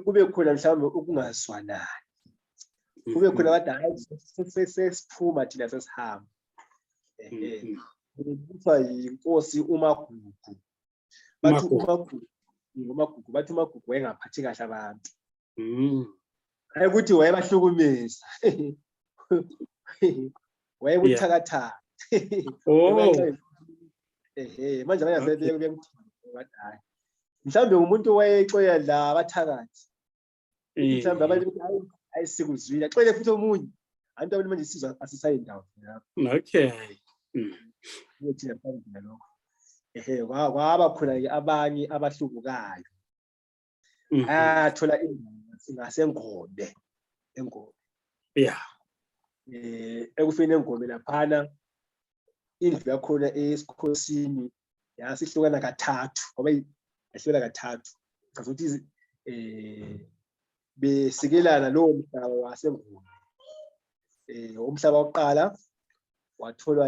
Kube khona mhlawumbe ukungazwanani. Kube khona abadala sesiphuma thina sesihamba. Kuthiwa yinkosi uMagugu. Bathi uMagugu ngomagugu bathi umagugu wayengaphathi kahle abantu hayi ukuthi wayebahlukumeza wayebuthakathaka manje abanye asebeke bathi hayi mhlawumbe umuntu wayexoya la abathakathi mhlawumbe abanye ayisikuzwile axoyele futhi omunye abantu abanye manje isizwe asisayindawo okay ukuthi yaphambi lokho kwaba khona-ke abanye abahlubukayo athola ingasengombe ekufeni engombe laphana indlu yakhona esikhosini yasihlukana kathathu ngoba yahlukana kathathu ukuthi besikelana lowo mhlaba wasengombe umhlaba wokuqala watholwa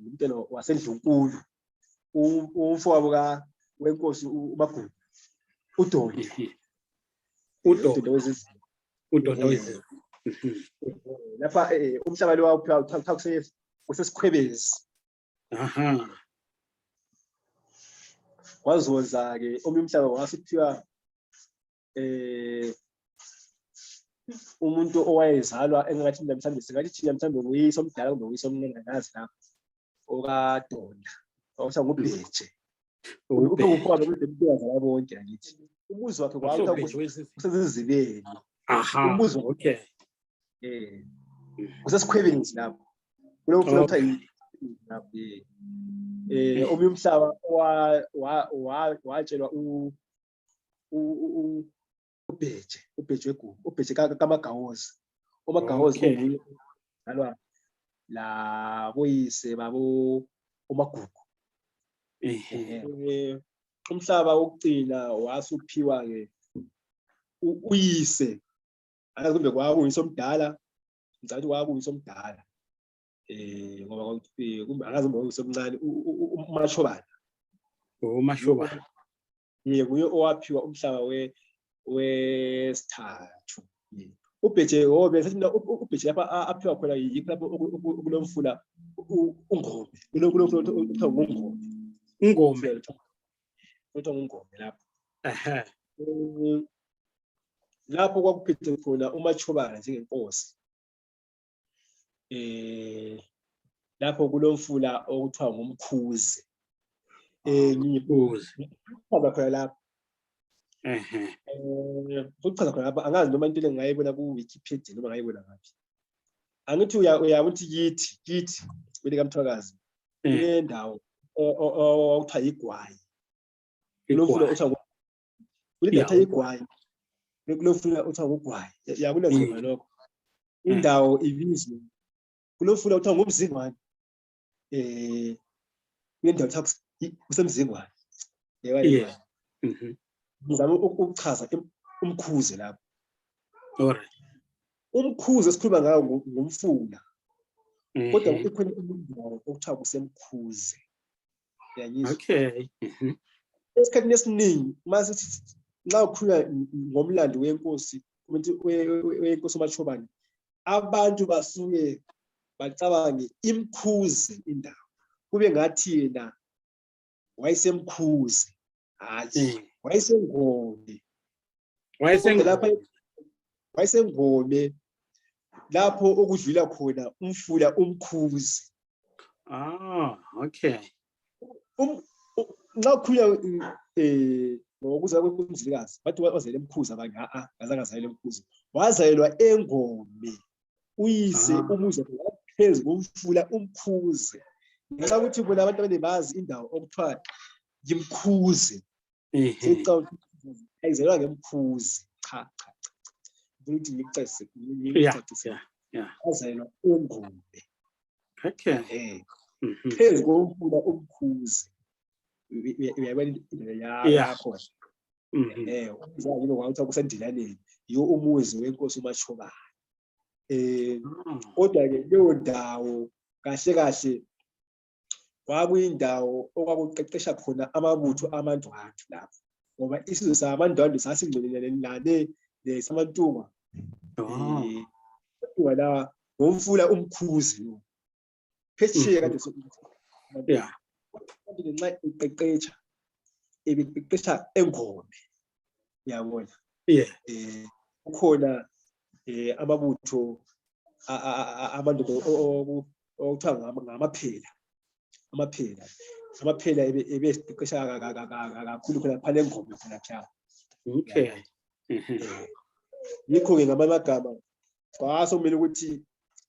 ngumntwana wasendlunkulu umfowabo wenkosi uMagugu uDonda wezizwe lapha umhlaba lo wawuphiwa kusesikhwebezi wazoza-ke omunye umhlaba wasiphiwa umuntu owayezalwa engathi mhlawumbe singathi thina mhlawumbe nguyise omdala kumbe nguyise omncane ngazi lapho okaDonda okuthiwa nguBheje uphiwa bezala bonke angithi umuzi wakhe usezizibeni umuzi okay kusesikhwebeni lapho kulo mfula kuthiwa omunye umhlaba watshelwa uBheje wegugu uBheje kaMagawozi uMagawozi onguye zalwa la boyise babo uMagugu umhlaba wokugcina wasuphiwa-ke uyise akazi kumbe kwakuyise omdala ngicathi kwakuyise omdala ngoba kumbe akazi kumbe kwakuyise omncane uMashobana nguye owaphiwa umhlaba wesithathu uBheje uBheje lapha aphiwa khona yikho lapho kulomfula ungombe kuthiwa ngungombe lapho lapho kwakuphethe khona uMashobana njengenkosi lapho kulomfula okuthiwa ngumkhuzi ngichaza khona lapho ukuchaza khona lapha angazi noma into engayibona ku-Wikipedia noma ngayibona ngaphi angithi uyakuthi kithi kweli kaMthwakazi kunendawo okuthiwa yigwayi kulomfula othiwa kulindatha igwayi kulomfula othiwa ngugwayi yakunazima lokho indawo ibizwe kulomfula othiwa ngumzingwane kulendawo kuthiwa kusemzingwane ngizama ukuchaza umkhuze lapho umkhuze esikhuluma ngayo ngumfula kodwa ikhona indawo okuthiwa kusemkhuze esikhathini esiningi masithi nxa ukhulunywa ngomlando wenkosi wenkosi uMashobana abantu basuke bacabange imkhuze indawo kube ngathi yena wayesemkhuze hayi wayesengome lapho okudlula khona umfula umkhuze okay nxa ukhulunywa ngokuzalwa kweNkosikazi bathi wazalelwa emkhuze abanye ngazange azalelwa emkhuze wazalelwa engome uyise umuzi wakhe waphezu komfula umkhuze ngenxa yokuthi bona abantu abaningi bazi indawo okuthiwa yimkhuze ayizalelwa ngemkhuze cha ukuthi ngikucacise wazalelwa engome phezu komfula umkhuze yakho kwakuthiwa kusendilaneni yiwo umuzi wenkosi uMashobana kodwa-ke leyo ndawo kahle kahle kwakuyindawo okwakuqeqesha khona amabutho amandwandwe lapho ngoba isizwe samandwandwe sasingcelelane nesamantungwa lawa ngomfula umkhuzi phesheya kade ngenxa iqeqetsha ebeqeqesha engome, uyabona. Yeah. Kukhona amabutho abantu okuthiwa ngamaphela. Amaphela ebeqeqesha kakhulu khona phana engome khona pha. Okay. Yikho-ke ngamanye amagama kwasokumele ukuthi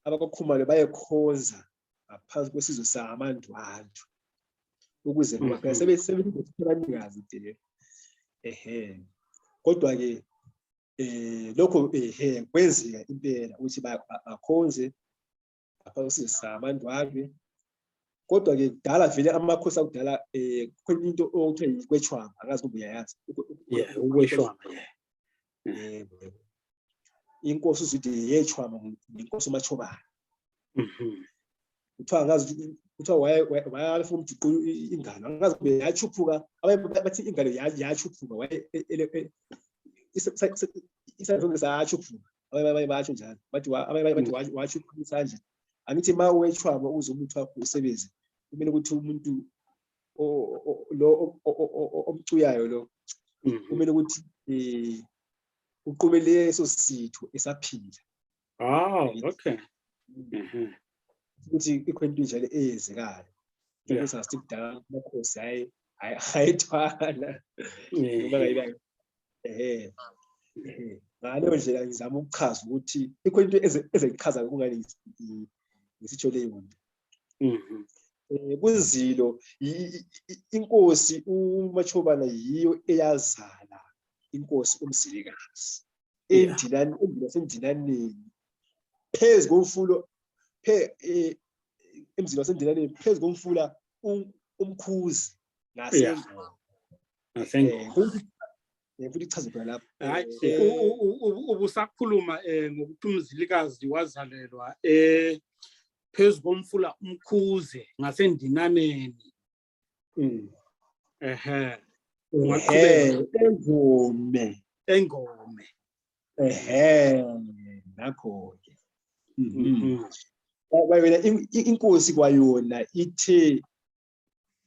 abakwaKhumalo bayekhonza ngaphansi kwesizwe samaNdwandwe ukuze ngoba phela sebebanikazi de. Kodwa-ke lokho kwenzeka impela ukuthi bakhonze ngaphansi kwesizwe samaNdwandwe. Kodwa-ke kudala vele amakhosi akudala khona into okuthiwa yikwetshwama, angazi ukuba uyayazi. Yeah, ukweshwama. Inkosi uzuthi yetshwama inkosi uMachobane. Kuthiwa ngazi kuthiwa wayafuna umjuqu ingalo, angazi kube yachuphuka, bathi ingalo yachuphuka, isandla sachuphuka, bayatsho njalo, bathi wachuphuka isandla. Angithi ma wetshwama uze umuntu wakho usebenze, kumele ukuthi umuntu lo omcuyayo lo kumele ukuthi uqhubele leso sitho esaphila. Okay. Ukuthi ikhona njalo eyenzekayo. Njengoba sasithi kudala amakhosi ayithwala. Ngaleyo ndlela ngizama ukuchaza ukuthi ikhona into ezichaza kungani ngisitsho leyo nto. Kuzilo inkosi uMachobane yiyo eyazala inkosi uMzilikazi endilani endinaneni phezu komfulo emzini wasendinaneni phezu komfula uMkhuzi ngasengo. Futhi ichaze phela lapho. Hayi ubusakhuluma ngokuthi uMzilikazi wazalelwa phezu komfula uMkhuzi ngasendinaneni. Engome. Nakho-ke. Wena inkosi kwayona ithe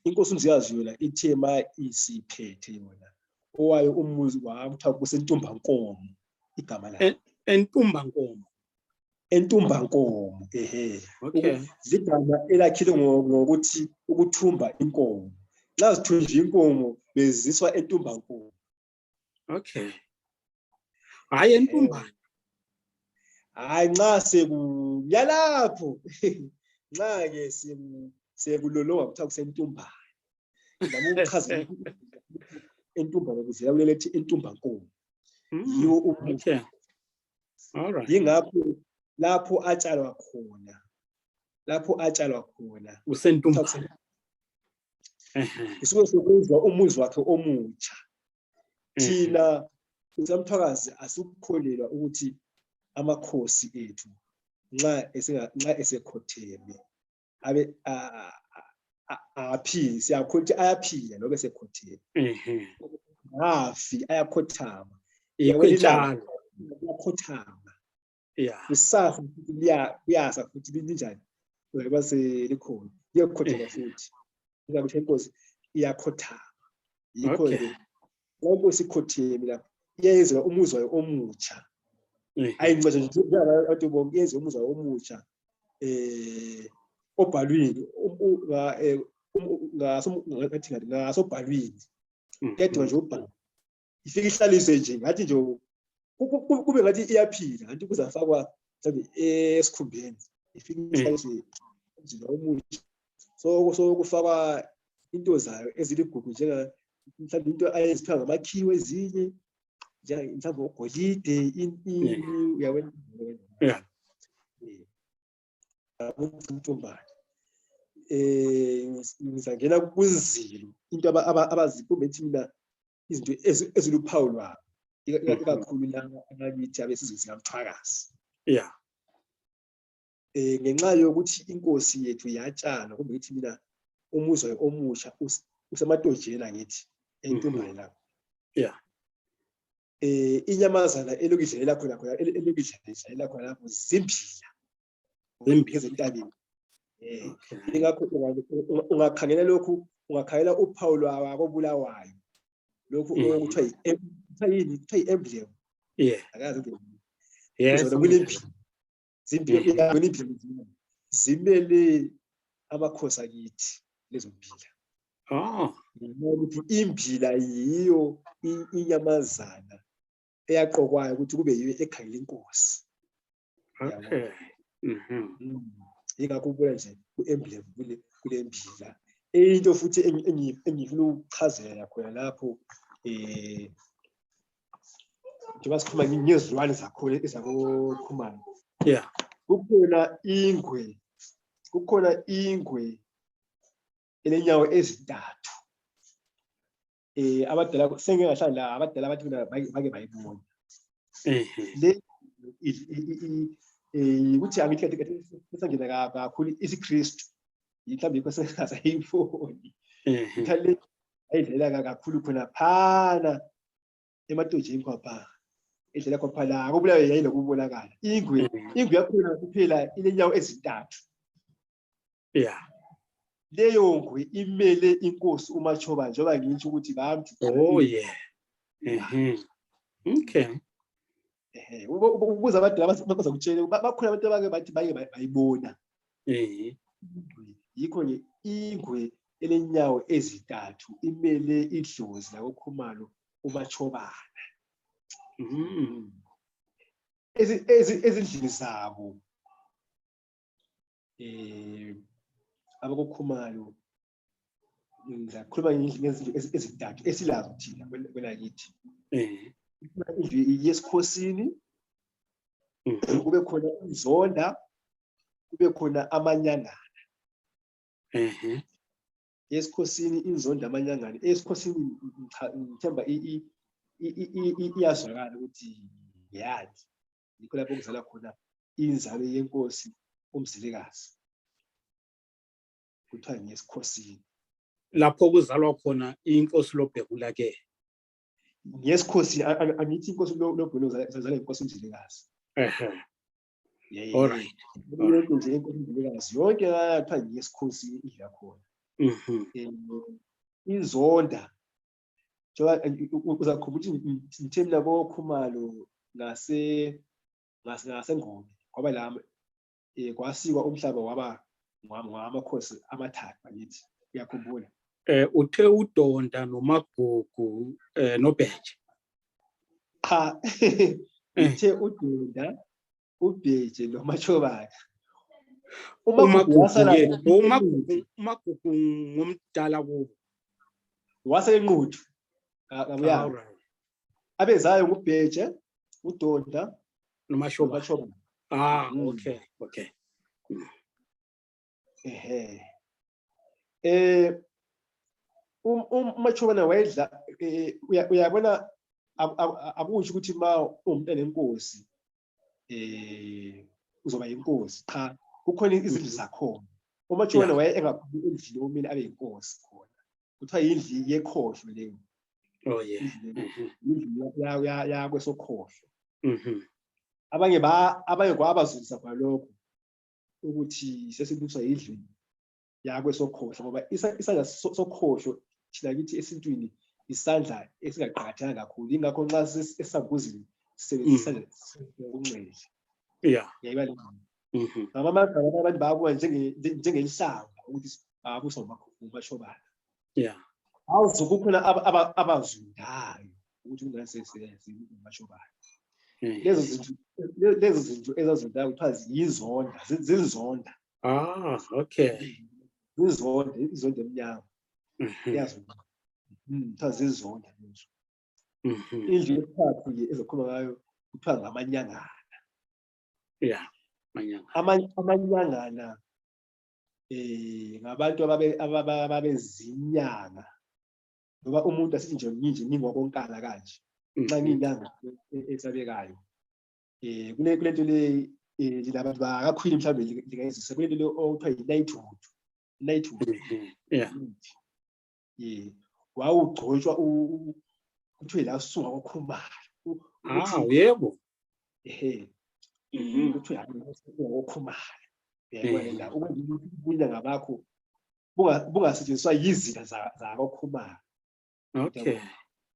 inkosi uMzilikazi yona ithe ma isiphethe yona owayo umuzi wakuthiwa kusentumbankomo igama layo. Entumbankomo. Okay. Ligama elakhile ngokuthi ukuthumba inkomo. Nxa zithunjwe inkomo beziswa entumbankomo. Okay. Hayi entumbane. Hayi nxa sekuyalapho nxa ke sekulolonga kuthiwa kusentumbane. Ngama uchaza entumbane kuzela kulethi entumbankomo. Yiwo okay. All right. Yingakho lapho atshalwa khona usentumbane. Isuke sokuzwa umuzi wakhe omutsha. Thina uSamthwakazi asukukholelwa ukuthi amakhosi ethu nxa esekhotheme abe aphili, siyakholwa ukuthi ayaphila lobe esekhotheme. Ngafi ayakhothama. Yakhothama. Kusasa futhi kuyasa futhi linjani baselikhona iyakhothama futhi. Ngabe inkosi iyakhothama. Yikho-ke inkosi ikhotheme lapho iyenza umuzi wayo omutsha. Ayincedo nje abantu bonke yenze umuzi wayo omutsha obhalwini ngasobhalwini. Kuyadinga nje ubhalo ifike ihlaliswe nje ngathi nje kube ngathi iyaphila ngathi kuzafakwa mhlawumbe esikhumbeni ifike ihlaliswe nje omutsha. So kufakwa into zayo eziligugu njenga mhlawumbe into ayeziphiwa ngamakhiwo ezinye mhlawumbe ugolide uyabona. Intumbane. Ngizangena kuzilo into abazikumbe thina izinto eziluphawu lwabo ikakhulu ngakithi abesizwe sikaMthwakazi. Ngenxa yokuthi inkosi yethu yatshala kumbe ithi mina umuzi wayo omusha usematonjeni ngithi entumbane lapho. Inyamazana elokidlela khona lapho zimbila. Ngezentabeni. Ingakho ungakhangela lokhu ungakhangela uphawu lwabo Bulawayo lokho kuthiwa i-emblem. Yeah. Akazi ke. Yes. Zimele amakhosi akithi lezo mbila. Ukuthi imbila yiyo inyamazana eyaqokwayo ukuthi kube yiyo ekhangela inkosi. Okay. Ingakho ubona nje ku-emblem kule mbila. Into futhi engifuna ukuchazela khona lapho njengoba sikhuluma ngezilwane zakhona ezakoKhumalo. Yeah. Kukhona ingwe elenyawo ezintathu. Abadala sengingahlala la abadala bathi bake bayibona. Le ukuthi angithi sengena kakhulu isiKristu. Mhlawumbe yikho sengasayifoni. Ngithale ayidlela kakhulu khona phana ematojeni kwapha. Edlela kwapha la kubulawe yayilo kubonakala. Ingwe yakhona kuphela ilenyawo ezintathu. Yeah. Leyo ngwe imele inkosi uMachoba njengoba ngisho ukuthi bamthi. Oh yeah. Okay. Ukuze abadala bazakutshela bakhona abantu abake bathi bayibona. Yikho nje ingwe elenyawo ezintathu imele idlozi lakoKhumalo uMachobana. Ezindlini zabo abakoKhumalo ngizakhuluma ngezinto ezintathu esilazo thina kwelakithi. Indlu yesikhosini, kube khona inzonda, kube khona amanyangana. Esikhosini inzonda amanyangana. Esikhosini ngithemba iyazwakala ukuthi yadi. Yikho lapho kuzala khona inzalo yenkosi uMzilikazi. Kuthiwa ngesikhosini. Lapho kuzalwa khona inkosi loBhekula ke. Ngesikhosini angithi inkosi loBhekula zazala inkosi uMzilikazi. All right. Nje inkosi uMzilikazi yonke kuthiwa ngesikhosini idla khona. Inzonda uzakhumbula ukuthi ngithemla boKhumalo ngaseNgome ngoba la kwasikwa umhlaba waba ngamakhosi amathathu bakithi. Uyakhumbula? Uthe uDonda noMagugu noBheje. Cha. Uthe uDonda, uBheje noMachobana. uMagugu ngomdala kubo. WaseNquthu. Kabuya. Abezayo nguBheje, uDonda noMachobana. Okay. uMachobana wayedla uyabona akusho ukuthi ma umuntu enenkosi uzoba inkosi. Cha, kukhona izindlu zakhona. uMachobana waye engaphumi endlini omini abe inkosi khona. Kuthiwa yindlu yekhohlo leyo. Oh yeah. Indlu yakwesokhohlo. Abanye kwabazulisa kwalokho ukuthi sesibuswa yindlu yakwesokhohlo ngoba isandla sokhohlo thina kithi esintwini isandla esingaqakathekanga kakhulu. Ingakho nxa esambuzini sisebenzisa unxele. Yeah. Yayibali. Abantu babuka njengenhlamba ukuthi abuswa uMachobana. Yeah. Awuzokukhona abazundayo ukuthi ungasesebenzi uMachobana. Lezo zinto ezazundayo kuthiwa yizonda, zinzonda. Okay. Izonda emnyama. Yazona. Kuthiwa zizonda lezo. Indlu yesithathu ezokhuluma ngayo kuthiwa ngamanyangana. Yeah, manyangana. Amanyangana ngabantu ababezinyanga. Ngoba umuntu asithi nje ngingokonkala kanje. Nxa ngiyinyanga esabekayo. Kulento le labantu bakakhwini mhlawumbe ngingayizisa kulento le okuthiwa yi-knighthood. Yeah. Wawugcotshwa kuthiwe la usuka koKhumalo. Yebo. Kuthiwe koKhumalo. Uyabona ukwenza ubunyanga bakho bungasetshenziswa yizinto zakoKhumalo. Okay.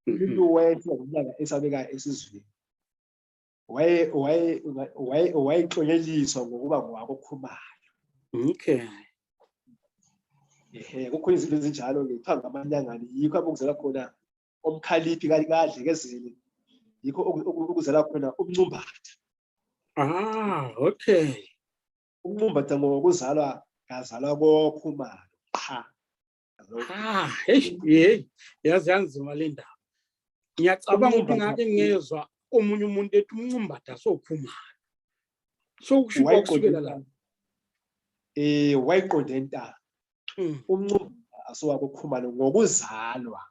umuntu wayefika ngomnyaka esabeka esizweni wayeqonyeliswa ngokuba ngowakokhumayo. Okay. Kukhona izinto ezinjalo-ke kuthiwa ngamanyangane, yikho abokuzala khona omkhaliphi kadlekezile, yikho okuzala khona umncumbatha. Okay. Umncumbatha ngokuzalwa ngazalwa kokhumayo qha. Yazi yanzima le ndaba. Ngiyacabanga ukuthi ngake ngezwa omunye umuntu ethi umncumbatha sokhumayo. So kushiwo kusukela la. Wayiqonde nta. Umncumbatha asowakokhumayo ngokuzalwa.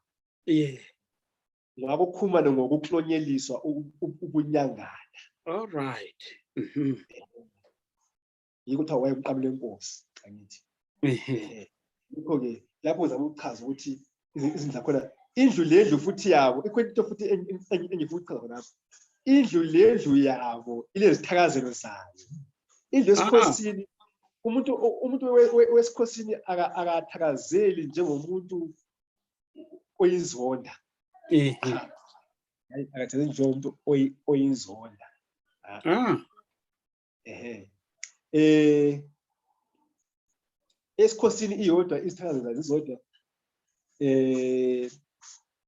Ngokukhumayo ngokuklonyeliswa ubunyangana. All right. Yikho kuthiwa wayemqabula enkosi angithi. Yikho-ke lapho uzama ukuchaza ukuthi izindlu zakhona, indlu lendlu futhi yabo, ikhona into futhi engifuna ukuchaza lapho. Indlu lendlu yabo ilezithakazelo zayo. Indlu yesikhosini, umuntu wesikhosini akathakazeli njengomuntu oyinzonda. Akathakazeli njengomuntu oyinzonda. Esikhosini iyodwa, izithakazelo zizodwa.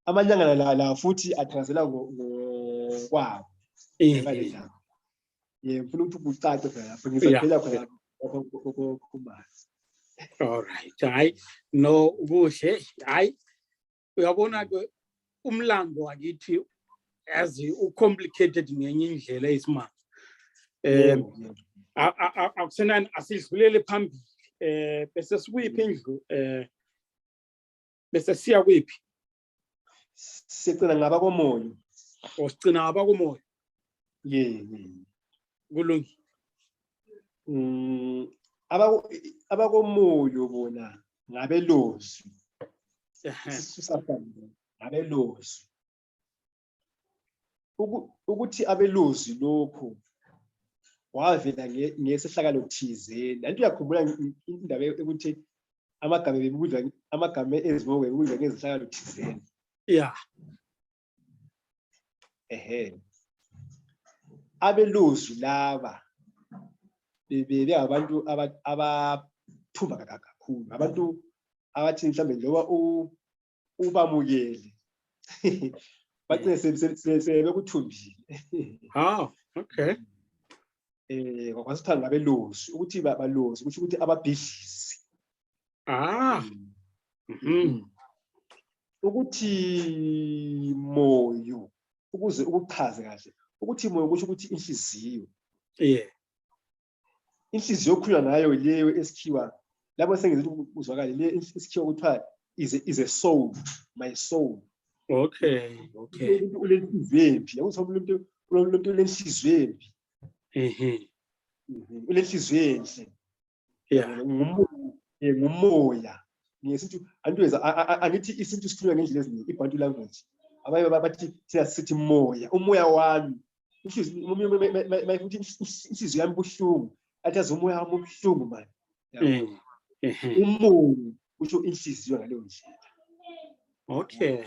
Amanyangana la futhi athakazela ngokwabo. Ngifuna ukuthi kucace phela lapho ngizaphela khona kokhumayo. All right. Hayi no kuhle. Hayi uyabona ke umlando wakithi yazi ucomplicated ngenye indlela eyisimanga. Akusenani asidlulele phambili. Bese sikuyiphi indlu bese siya kwiphi? Sicina ngaba komoyo. Osicina ngaba komoyo. Kulungile. Abakomoyo bona ngabelozwi. Ngabelozwi. Ukuthi abelozwi lokho wavela ngesihlakalo thizeni. Antu uyakhumbula indaba ukuthi amagama ezibongo bebudla ngezihlakalo thizeni. Abelozwi laba bebe abantu abathumba kakhulu, abantu abathi mhlambe njengoba ubamukele bathi sebekuthumbile. Okay. Kwasithatha ngabelozwi ukuthi balozwi kusho ukuthi ababhidlizi. Ukuthi moyo, ukuze ukuchaze kahle, ukuthi moyo kusho ukuthi inhliziyo. Inhliziyo okhuluma ngayo leyo esikhiwa lapho sengizithi uzwakala le isikhiwa kuthiwa is a soul, my soul. Okay. Ulenhliziyo embi, yakuthi umuntu ulenhliziyo embi. Ulenhliziyo enhle. Ngumoya. Ngesithi antuweza angithi isintu sikhuluma ngendlela eziningi, iBantu language. Abanye bathi sithi moya, umoya wami. Inhliziyo mayifuthi inhliziyo yami buhlungu. Athi umoya wami ubuhlungu manje. Umoya kusho inhliziyo ngaleyo ndlela. Okay.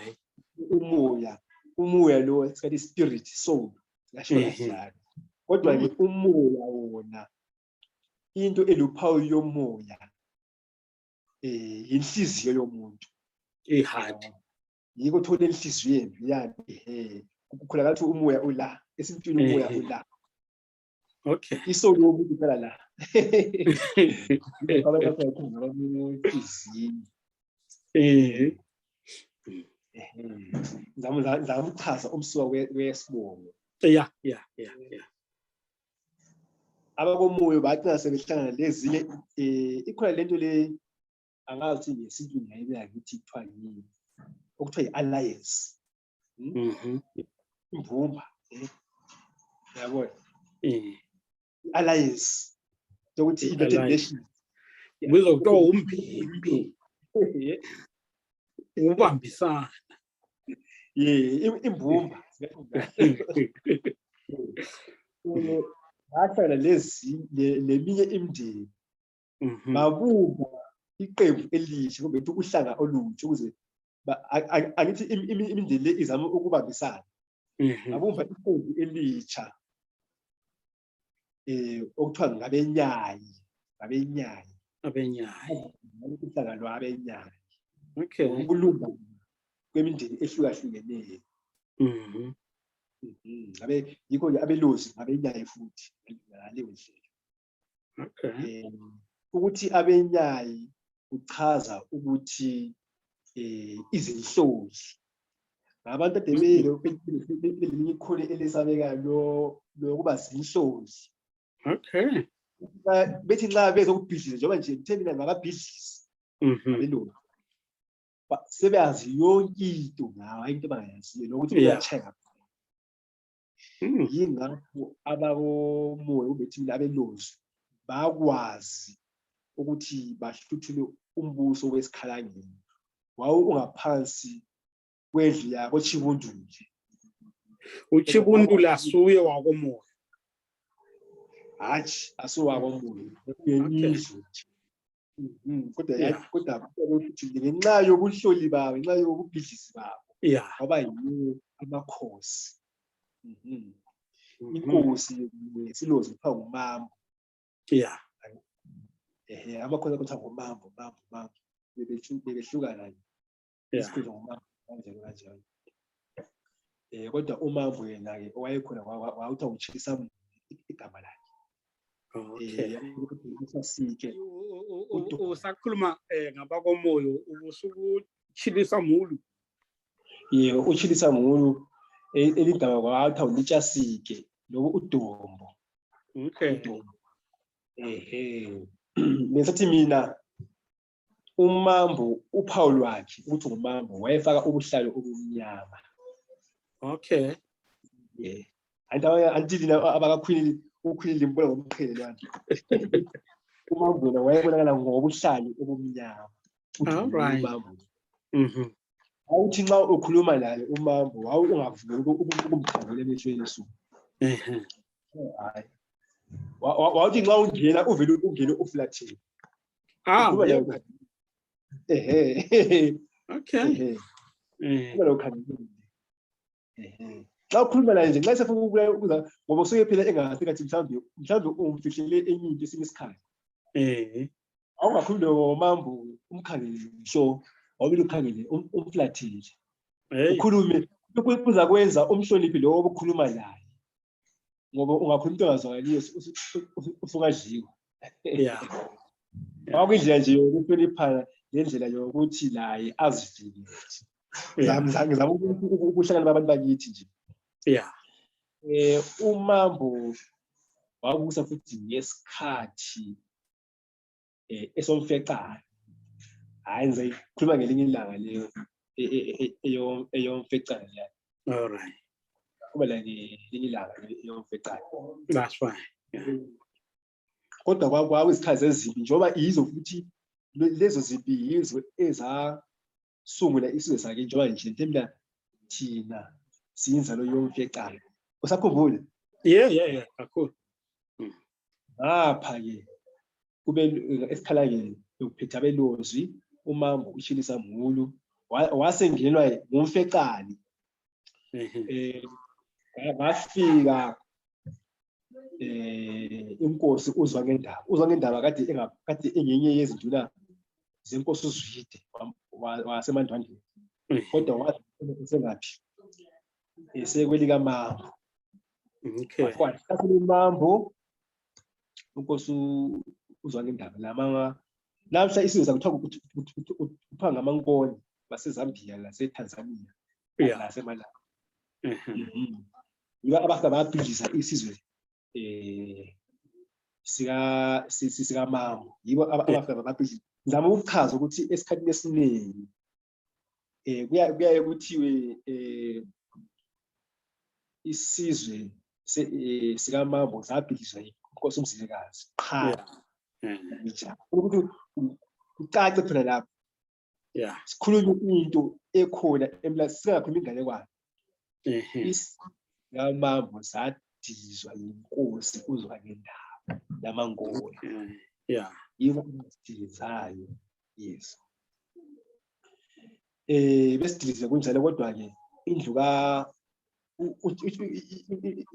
Umoya lo sithi spirit, soul. Ngasho kanjalo. Kodwa ke umoya wona into eluphawu yomoya inhliziyo yomuntu. Ihadi. Yiko thola inhliziyo embi yani kukhula ngathi umoya ula, esintwini umoya ula. Okay. Isoul yomuntu phela la. Ngizama ukuchaza umsuka wesibongo. Abakomoyo bathi sebehlangana lezinye ikhona lento le angathi ngesintu ngiyayibeka ukuthi kuthiwa yini okuthiwa yi-alliance. Imbumba. Yabona? Alliance. Ukuthi United Nations. Kuzokuthiwa umbimbi. Ubambisana. Imbumba. Bahlala leminye imindeni babuka iqembu elihle kumbe uhlanga olutsha ukuze angithi imindeni le izama ukubambisana abumva iqembu elitsha okuthiwa ngabenyayi uhlangano lwabenyayi ukulunga kwemindeni ehlukahlukeneyo yikho abelozi ngabenyayi futhi ngaleyo ndlela ukuthi abenyayi kuchaza ukuthi izinhlozi ngabantu ade belinye ikhono elesabekayo lokuba zinhlozi bethi nxa bezokubhidliza njengoba nje ngithe mina ngababhidlizi abelozi sebeyazi yonke into ngayo into abangayaziyo nokuthi uyatshaya yingakho abakomoya ubethi abelozi bakwazi ukuthi bahluthule umbuso wesikhalangeni ungaphansi kwendlu yabo Chibundule. uChibundule asuye wakomoya hatshi asuwakomoya ngendlu kodwa ngenxa yobuhloli babo ngenxa yobubhidlizi babo ngoba yiwo amakhosi inkosi silozi kuthiwa ngumambo amakhosi akuthiwa ngumambo bebehlukana isikhundla ngumambo kanjalo kodwa umambo yena-ke owayekhona wawuthiwa uTshilisa igama lakhe usakhuluma ngabakomoyo ubusukuTshilisa Mulu uTshilisa Mulu eligama kwawuthiwa uLitshasike loku uDombo ngisathi mina umambo uphawu lwakhe ukuthi ngumambo wayefaka ubuhlalo obumnyama anti lina abakakhwini ukhwini limbona ngomqhele lwana umambo yena wayebonakala ngobuhlalo obumnyama awuthi nxa ukhuluma naye umambo ungavumi ukumkhangela emehlweni esuku wawuthi nxa ungena uvele ungene uflathele xa ukhuluma naye nje nxa sefuna ukuza ngoba usuke phela engase kathi mhlawumbe umfihlele enye into esinye isikhathi awungakhulumi ngomambo umkhangele so wawubile ukhangele umflathele ukhulume kuza kwenza umhloniphi lowo obukhuluma naye ngoba ungakhuluma into ongazwakaliyo usungadliwa wakwindlela nje yokuhloniphana ngendlela yokuthi naye azivikele ngizama ukuhlangana nabantu bakithi nje umambo wabusa futhi ngesikhathi esomfecane hayi ngizayikhuluma ngelinye ilanga leyo eyomfecane leyo kuba la ngelinye ilanga eyomfecane that's fine kodwa kwakuyisikhathi ezimbi njengoba yizo futhi lezo zimbi yizo ezasungula isizwe sakhe njengoba nje ntemla thina siyinzalo yomfecane usakhumbula kakhulu ngapha-ke kube esikhalangeni lokuphetha abelozi umambo uTshilisa Mulu wasengenwa ngumfecane ngafika inkosi uzwa ngendaba kade engenye yezinduna zenkosi uZwide waseMandwandeni kodwa wasengaphi esekwelikamambo umambo inkosi uzwa ngendaba namhla isizwe sakuthiwa kuthiwa ngamankoni baseZambia laseTanzania laseMalawi yibo abafika babhidliza isizwe sikamambo yibo abafika babhidliza ngizama ukuchaza ukuthi esikhathini esiningi kuyaye kuthiwe isizwe sikamambo zabhidlizwa inkosi uMzilikazi ukuthi ucace phela lapho sikhulume into ekhona singakhulumi inganekwane isamambo sadizwa yinkosi uzwa ngendaba yamankoni yibo abasidizayo yes besidilize kunjalo kodwa-ke indlu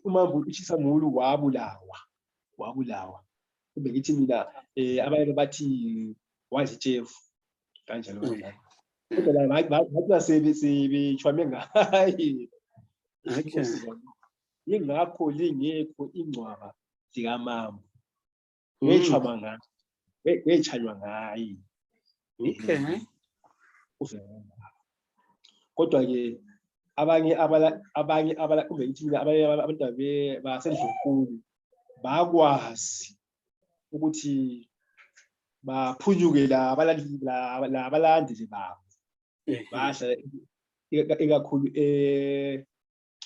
umambo uChisamulu wabulawa kube ngithi mina abanye bathi wazitshefu kanjalo kanjalo kodwa la sebechwame ngaye. Yingakho lingekho ingcwaba likamambo wechwama ngaye wechanywa ngaye. Kodwa-ke abanye kube ngithi mina abanye abantu basendlunkulu bakwazi ukuthi baphunyuke abalandeli babo bahlala ikakhulu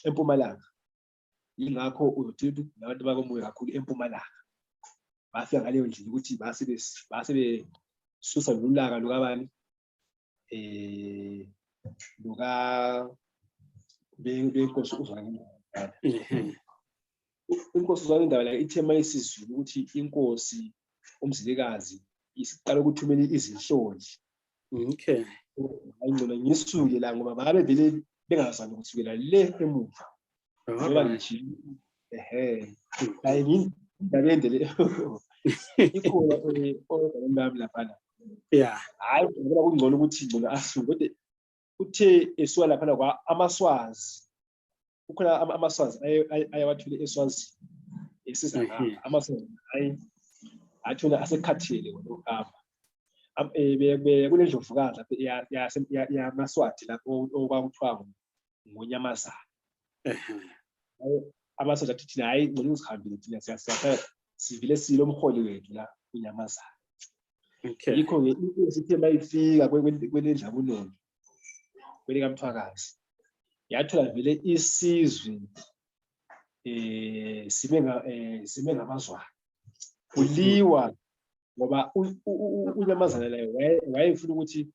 eMpumalanga. Yingakho uzothi nabantu bakomoya kakhulu eMpumalanga bafika ngaleyo ndlela ukuthi base besusa lulaka lukabani benkosi uZwangindaba. Inkosi uZwangindaba ithema isizulu ukuthi inkosi umzilikazi isiqala ukuthumela izinhloli. Ngcono ngisuke la ngoba babe vele bengazani ukusukela le emuva. Ngoba ngithi hayi indaba endele ikhona oyedwa lapha. Hayi ngoba kungcono ukuthi ngcono asuke kodwa uthe esuka lapha kwa amaswazi. Ukhona amaswazi ayawathule eSwazini esiza amaswazi hayi athona asekhathele ngokuhamba. Kunendlovukazi yamaswati lapho okwakuthiwa ngoNyamazana. Amaswati athi thina hayi ngcono usihambile thina sivile silo umholi wethu la uNyamazana. Yikho-ke inkosi ithe mayifika kwelendla kunondo kwelikaMthwakazi yathola vele isizwe sime ngamazwana kuliwa ngoba uNyamazana layo wayefuna ukuthi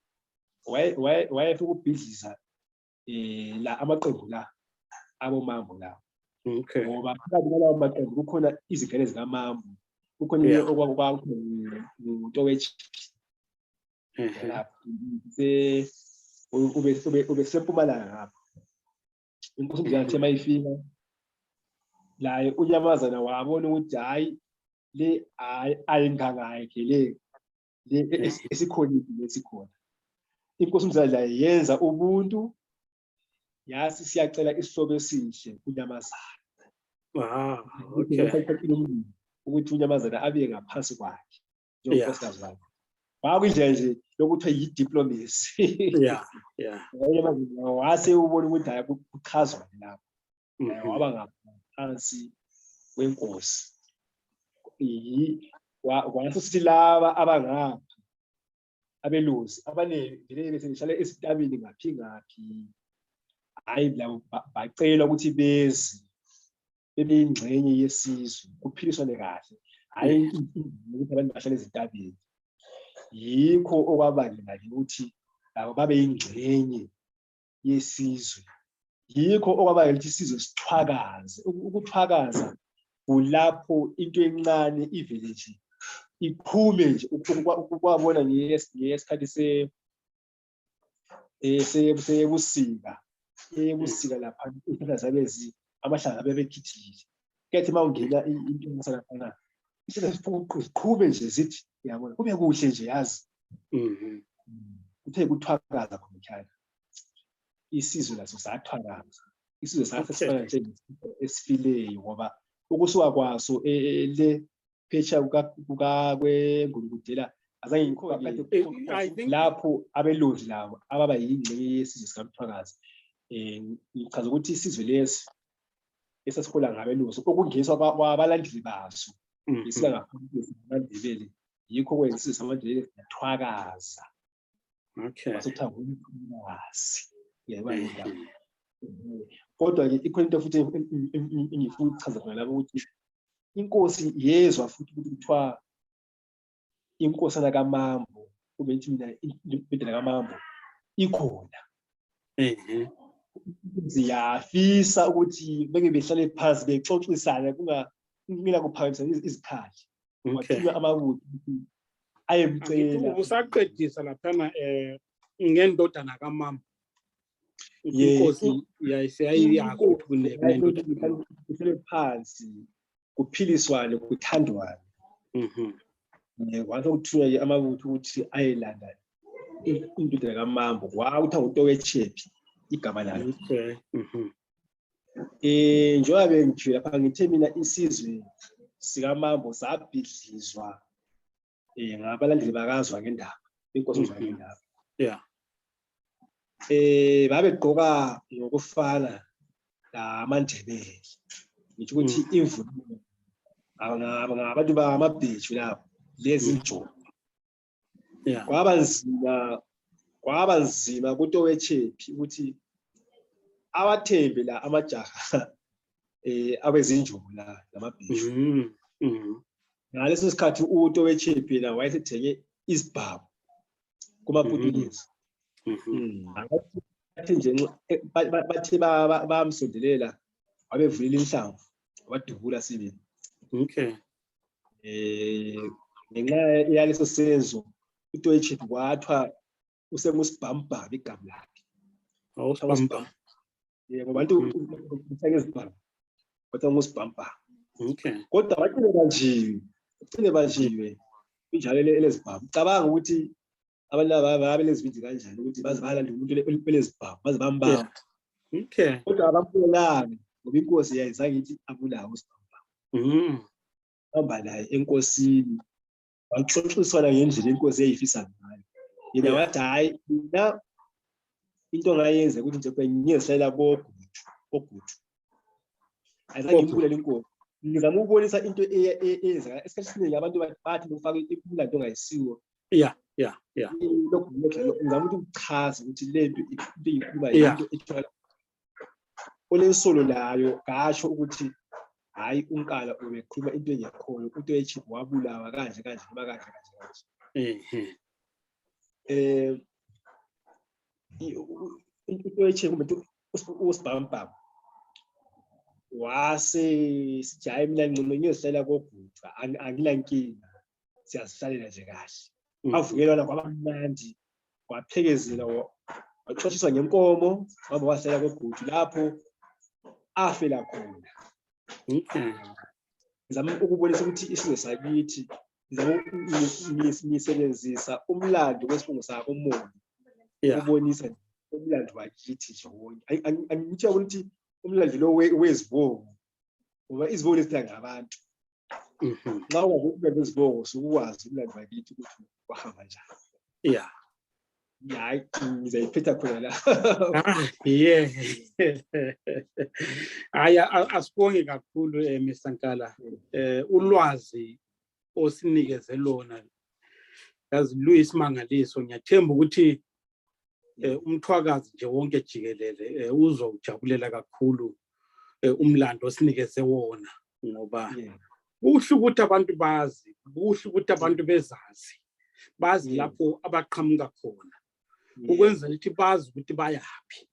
wayefuna ukubhidliza la amaqembu la abomambo la. Ngoba phakathi kwalawo maqembu kukhona izingane zikaMambo, kukhona uNtowetshi ube seMpumalanga ngapha. Inkosi umzilikazi mayifika la uNyamazana wabona ukuthi hayi le ayingangayikhe le esikhonile lesikhona. Inkosi umzilikazi yenza ubuntu yasi siyacela isihlobo esihle kuNyamazana. Ukuthi uNyamazana abe ngaphansi kwakhe njengonkosikazi wakhe. Bakwindlela nje lokuthi yi-diplomacy. Wase ubona ukuthi hayi kuchazwa lapho. Waba ngaphansi kwenkosi. Wasuthi laba abangapha abelusi abanele bese behlala esitabini ngaphi. Hayi labo bacelwa ukuthi bebeyingxenye yesizwe kuphiliswane kahle. Hayi ukuthi abantu bahlale ezitabini. Yikho okwabangela ukuthi labo babe yingxenye yesizwe. Yikho okwabangela ukuthi isizwe sithwakaze. Ukuthwakaza kulapho into encane ivele nje iphume nje ukwabona ngesikhathi sebusika. Ebusika lapha izihlahla zabe amahlamvu abe bekhithile. Kethi mawungena into engasalaphana isihlahla siqhube nje zithi uyabona kube kuhle nje yazi. Uthe kuthwakaza khona ekhaya. Isizwe laso sathwakaza. Isizwe sasifana nje esifileyo ngoba ukusuka kwaso le phetsha kwengulukudela azange ngikho lapho abelozi labo ababa yingxenye yesizwe sikaMthwakazi. Ngichaza ukuthi isizwe lesi esasihola ngabelozi okungeniswa kwabalandeli baso isika ngaphansi kwamandebele. Yikho kwenza isizwe samandebele siyathwakaza. Basutha ngumthwakazi. Yabona. Kodwa-ke ikhona into futhi engifuna ukuchaza khona lapho ukuthi inkosi yezwa futhi ukuthi kuthiwa inkosana kaMambo kube ngithi mina indodana kaMambo ikhona. Ziyafisa ukuthi beke behlale phansi bexoxisana kungela kuphakamisa izikhali. Wathiwa amabutho ayemcela. Usaqedisa laphana ngendodana kaMama. Inkosi yayiyazi ukuthi kunendodana phansi kuphiliswane kuthandwane. Wathi ukuthunywa amabutho ukuthi ayelanda indodana kaMambo kwakuthiwa nguTowetshephi igama layo. Njengoba bengitshilo lapha ngithe mina isizwe sikaMambo sabhidlizwa ngabalandeli bakazwa ngendaba, inkosi uzwa ngendaba. Babegqoka ngokufana lamaNdebele. Ngitsho ukuthi imvunulo ngabantu bamabheju lapho lezi njobo. Kwaba nzima kuTowetshephi ukuthi awathembe la amajaha abezinjobo la lamabheju. Ngaleso sikhathi uTowetshephi la wayesethenge izibhamu kumaPutukezi. Bathi bamsondelela wabevulela inhlamvu wadubula sibili. Ngenxa yaleso senzo uTowetshephi kwathwa usenguSibhambhamu igama lakhe. Awusibhambhamu. Ngoba abantu uthenga izibhamu kodwa nguSibhambhamu. Kodwa bagcine banjiwe injalo elezibhamu. Cabanga ukuthi abantu babelezibindi kanjani ukuthi baze balanda umuntu elezibhamu baze bambamba. Kodwa abambulanga ngoba inkosi yayizange ithi abulawe uSibhambhamu. Hamba naye enkosini waxoxiswana ngendlela inkosi eyifisa ngayo. Yena wathi hayi mina into ngayenza ukuthi nje ngiyehlala kogudu. Ayizange ngibulele inkosi. Ngizama ukubonisa into eyenzeka. Esikhathi esiningi abantu bathi bafaka imlando ongayisiwo. Lokho ngizama ukuthi uchaze ukuthi lento iyikhuluma into ethola. Olesolo layo gasho ukuthi hayi uNkala ubekhuluma into engekhoyo uTowetshephi wabulawa kanje noma kanje. uTowetshephi umuntu uSibhambhamu wase sithi hayi mina ngicela ngiyohlala kogudu angilankinga siyazihlalela nje kahle. Avukelana kwabamnandi kwaphekezela waxoxiswa ngenkomo ngoba wahlala kogudu lapho afela khona. Ngizama ukubonisa ukuthi isizwe sakithi ngisebenzisa umlando wesibongo sakho uMoyo ukubonisa umlando wakithi nje wonke. Angitsho ukuthi umlando lo wezibongo ngoba izibongo lezidla ngabantu. Nxa ungazi izibongo sukwazi umlando wakithi ukuthi wahamba njani. Hayi ngizayiphetha khona la. Hayi asibonge kakhulu Mr Nkala. Ulwazi osinikeze lona yazi luyisimangaliso. Ngiyathemba ukuthi umthwakazi nje wonke jikelele uzojabulela kakhulu umlando osinikeze wona ngoba kuhle ukuthi abantu bazi, kuhle ukuthi abantu bazi lapho abaqhamuka khona. Ukwenza ukuthi bazi ukuthi bayaphi.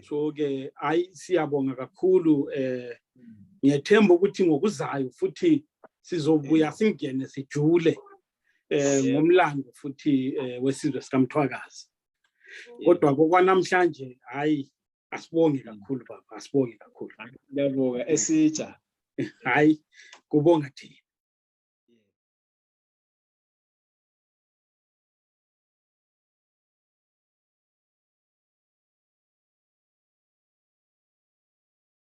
So ke hayi siyabonga kakhulu. Ngiyathemba ukuthi ngokuzayo futhi sizobuya singene sijule ngomlando futhi wesizwe sikaMthwakazi. Kodwa kokwanamhlanje hayi asibonge kakhulu baba, asibonge kakhulu. Ngiyabonga esitsha. Hayi kubonga thina.